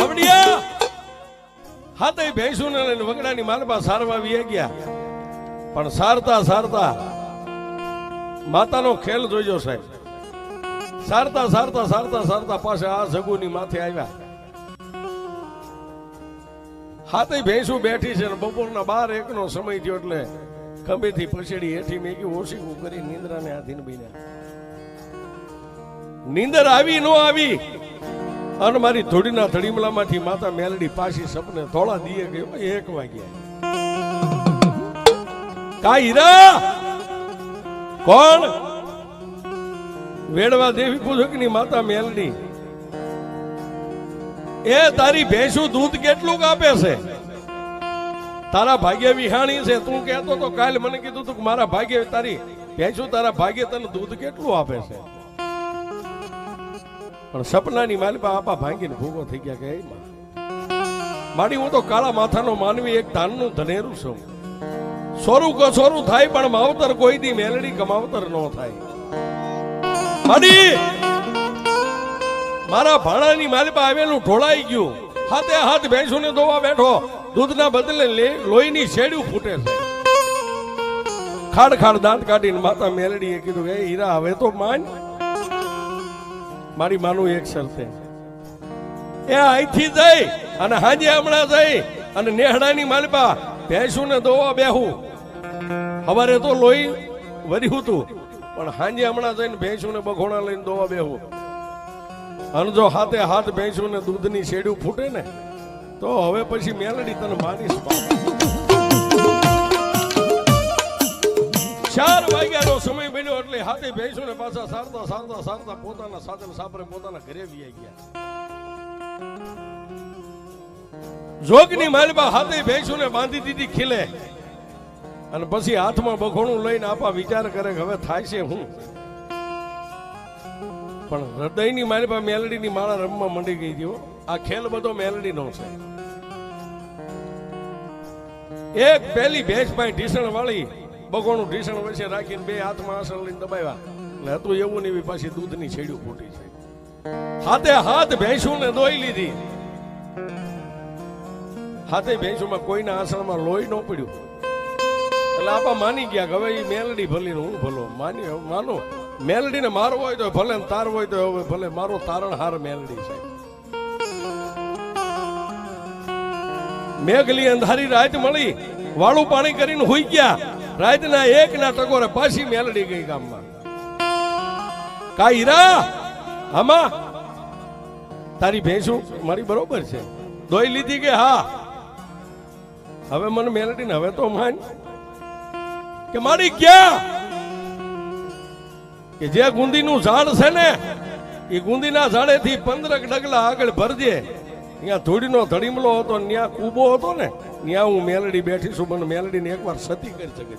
આવડિયા હાથે ભેંસુને લઈને વગડાની માલપા સારવા વ્યા ગયા પણ સારતા સારતા માતાનો ખેલ જોઈજો સાહેબ સારતા સારતા સારતા સારતા પાસે આ જગુની માથે આવ્યા હાથે ભેંસું બેઠી છે બપોરના 12-1 નો સમય થયો એટલે ખંભેથી પછેડી હેઠી મેકી ઓશીકું કરી નિંદ્રાને આધીન બન્યા નીંદર આવી નો આવી અને મારી ધોડીના ધડીમલામાંથી માતા મેલડી પાછી સપને થોડા દીએ ગયો 1 વાગ્યા કા હીરા કોણ વેડવા દેવી પૂજકની માતા મેલડી એ તારી ભેંસું દૂધ કેટલું આપે છે તારા ભાગ્ય વિહાણી છે તું કહેતો તો કાલ મને કીધું તું મારા ભાગ્ય તારી ભેંસું તારા ભાગ્ય તને દૂધ કેટલું આપે છે પણ સપનાની માલિપા આપા ભાંગીને ભૂગો થઈ ગયા કે માડી હું તો કાળા માથાનો માનવી એક ધાનનું ધનેરું છું સોરું કસોરું થાય પણ માવતર કોઈ દી મેલડી કમાવતર ન થાય માડી મારા ભાણાની માલિપા આવેલું ઢોળાઈ ગયું હાથે હાથ ભેંસુને દોવા બેઠો દૂધના બદલે લોહીની શેડ્યું ફૂટે છે ખાડ ખાડ દાંત કાઢીને માતા મેલડીએ કીધું કે હીરા હવે તો માન મારી માનું એક શરતે એ અહીંથી જઈ અને હાજે હમણાં જઈ અને નેહડાની માલિપા ભેંસુને દોવા બેહું હવારે તો લોહી વર્યું હતું પણ હાંજે હમણાં જઈને ભેંસુને બખોણા લઈને દોવા બેહું અને જો હાથે હાથ ભેંસુને દૂધની શેડ્યું ફૂટે ને તો હવે પછી મેલડી તને માનીશ 4 વાગ્યાનો સમય બન્યો એટલે હાથે ભેંસુને પાછા સારતા સારતા સારતા પોતાના સાધન સાપરે પોતાના ઘરે વી ગયા જોગની માલબા હાથે ભેંસુને બાંધી દીધી ખીલે અને પછી હાથમાં બખોણું લઈને આપા વિચાર કરે કે હવે થાય છે હું પણ હૃદયની માલબા મેલડીની માળા રમવા મંડી ગઈ હતી આ ખેલ બધો મેલડીનો છે એક પેલી ભેંસ પાસે ઢીસણ વાળી બગોણું ઢીસણ વચ્ચે રાખીને 2 હાથમાં આસણ લઈને દબાવ્યા એટલે હતું એવું ને એવી પાછી દૂધની છેડ્યું ફૂટી છે હાથે હાથ ભેંસુને દોઈ લીધી હાથે ભેંસુમાં કોઈના આસણમાં લોહી ન પડ્યું એટલે આપા માની ગયા કે હવે એ મેલડી ભલી હું ભલો માનો મેલડીને મારવો હોય તો ભલે તારવો હોય તો હવે ભલે મારો તારણહાર મેલડી છે મેઘલી અંધારી રાત મળી વાળું પાણી કરીને હુઈ ગયા રાતના 1 ના ટકોરે પાછી મેલડી ગઈ ગામમાં કા હીરા આમાં તારી ભેંસું મારી બરોબર છે દોઈ લીધી કે હા હવે મને મેલડી ને હવે તો માન કે મારી ક્યાં કે જે ગુંદીનું ઝાડ છે ને એ ગુંદીના ઝાડેથી 15 ડગલા આગળ ભરજે ત્યાં ધૂળીનો ધડીમલો હતો ત્યાં કૂબો હતો ને ત્યાં હું મેલડી બેઠી છું મને મેલડીને એકવાર સતી કરી શકે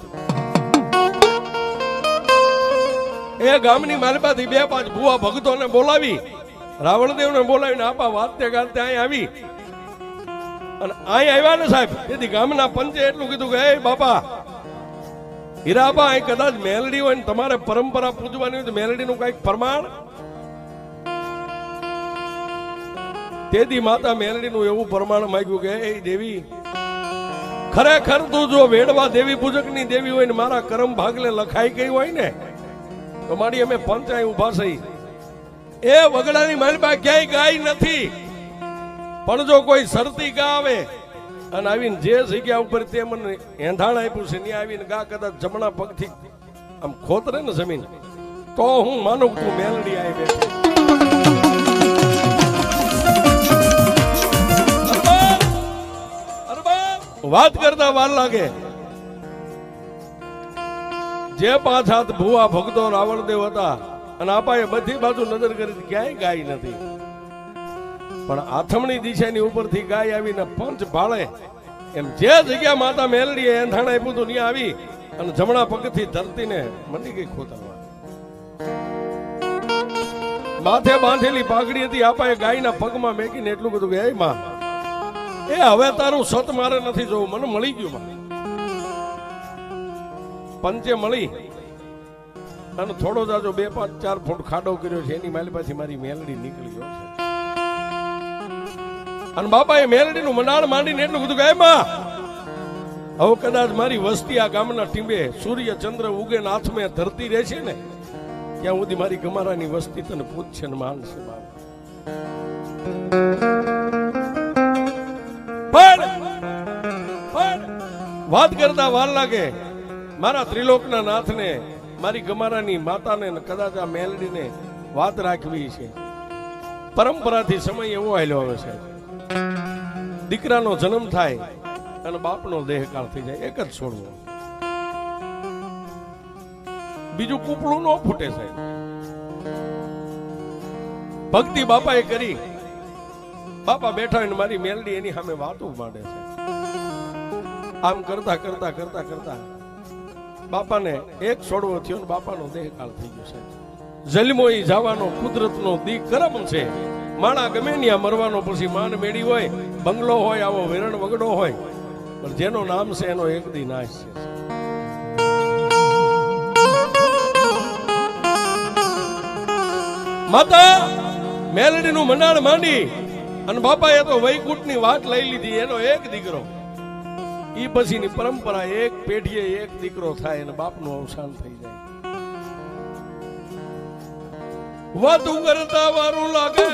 છે એ ગામની માલપાથી 2-5 ભુવા ભક્તોને બોલાવી રાવણદેવને બોલાવીને આપા વાતે ગાતે અહીં આવી અને અહીં આવ્યા ને સાહેબ તેથી ગામના પંચે એટલું કીધું કે એ બાપા હીરાબા અહીં કદાચ મેલડી હોય ને તમારે પરંપરા પૂજવાની હોય તો મેલડીનું કઈક પ્રમાણ તેથી માતા મેલડીનું એવું પ્રમાણ માંગ્યું કે એ દેવી ખરેખર તું જો વેડવા દેવી પૂજકની દેવી હોય ને મારા કરમ ભાગલે લખાઈ ગઈ હોય ને તો મારી અમે પંચાય ઉભા થઈ એ વગડાની માલબા ક્યાંય ગાય નથી પણ જો કોઈ શરતી ગા આવે અને આવીને જે જગ્યા ઉપર તે મને એંધાણ આપ્યું છે ત્યાં આવીને ગા કદાચ જમણા પગથી આમ ખોતરે ને જમીન તો હું માનું તું મેલડી આવી બેઠી વાત કરતા વાર લાગે જે 5 હાથ ભુવા ભક્તો રાવણદેવ હતા અને આપાએ બધી બાજુ નજર કરી ક્યાંય ગાય નથી, પણ આથમણી દિશાની ઉપરથી ગાય આવીને પંચ ભાળે એમ જે જગ્યા માતા મેલડીએ એંધાણ આપ્યું હતું ત્યાં આવી અને જમણા પગથી ધરતીને મંડી ગઈ ખોતરવા. માથે બાંધેલી પાઘડી હતી, આપાએ ગાયના પગમાં મેકીને એટલું બધું કે એ માં, એ હવે તારું સત મારે નથી જોવું, મને મળી ગયું માં. પંચે મળી અને થોડો જાજો 2-5-4 ફૂટ ખાડો કર્યો છે, એની માલી પાછી મારી મેલડી નીકળી ગયો છે. અને બાપાએ મેલડીનું મનાળ માંડીને એટલું બધું કે માં, હવે કદાચ મારી વસ્તી આ ગામના ટીંબે સૂર્ય ચંદ્ર ઉગે ને હાથમે ધરતી રહેશે ને ત્યાં સુધી મારી ગમારાની વસ્તી તને પૂછશે ને માનશે. પણ વાત કરતા વાર લાગે, મારા ત્રિલોકના નાથને, મારી ગમારાની માતાને કદાચ આ મેલડીને વાત રાખવી છે. પરંપરાથી સમય એવો આવેલો આવે છે, દીકરાનો જન્મ થાય અને બાપનો દેહકાળ થઈ જાય, એક જ છોડવો, બીજું કૂપડું ન ફૂટે સાહેબ. ભક્તિ બાપાએ કરી, બાપા બેઠા હોય ને મારી મેલડી એની સામે વાતો માંડે છે. આમ કરતા કરતા કરતા કરતા બાપાને એક છોડવો થયો ને બાપાનો દેહકાળ થઈ ગયો છે. જન્મો ઈ જવાનો કુદરતનો દી કરમ છે. માણા ગમે ત્યાં મરવાનો, પછી માન મેળી હોય, બંગલો હોય, આવો વેરણ વગડો હોય, પણ જેનો નામ છે એનો એક દી નાશ છે. માતા મેલડીનું મંડાણ માંડી અને બાપાએ તો વૈકુંઠની વાત લઈ લીધી. એનો એક દીકરો, ઈ પછીની પરંપરા, એક પેઢીએ એક દીકરો થાય અને બાપનું અવસાન થઈ જાય. વાતું કરતા વારું લાગે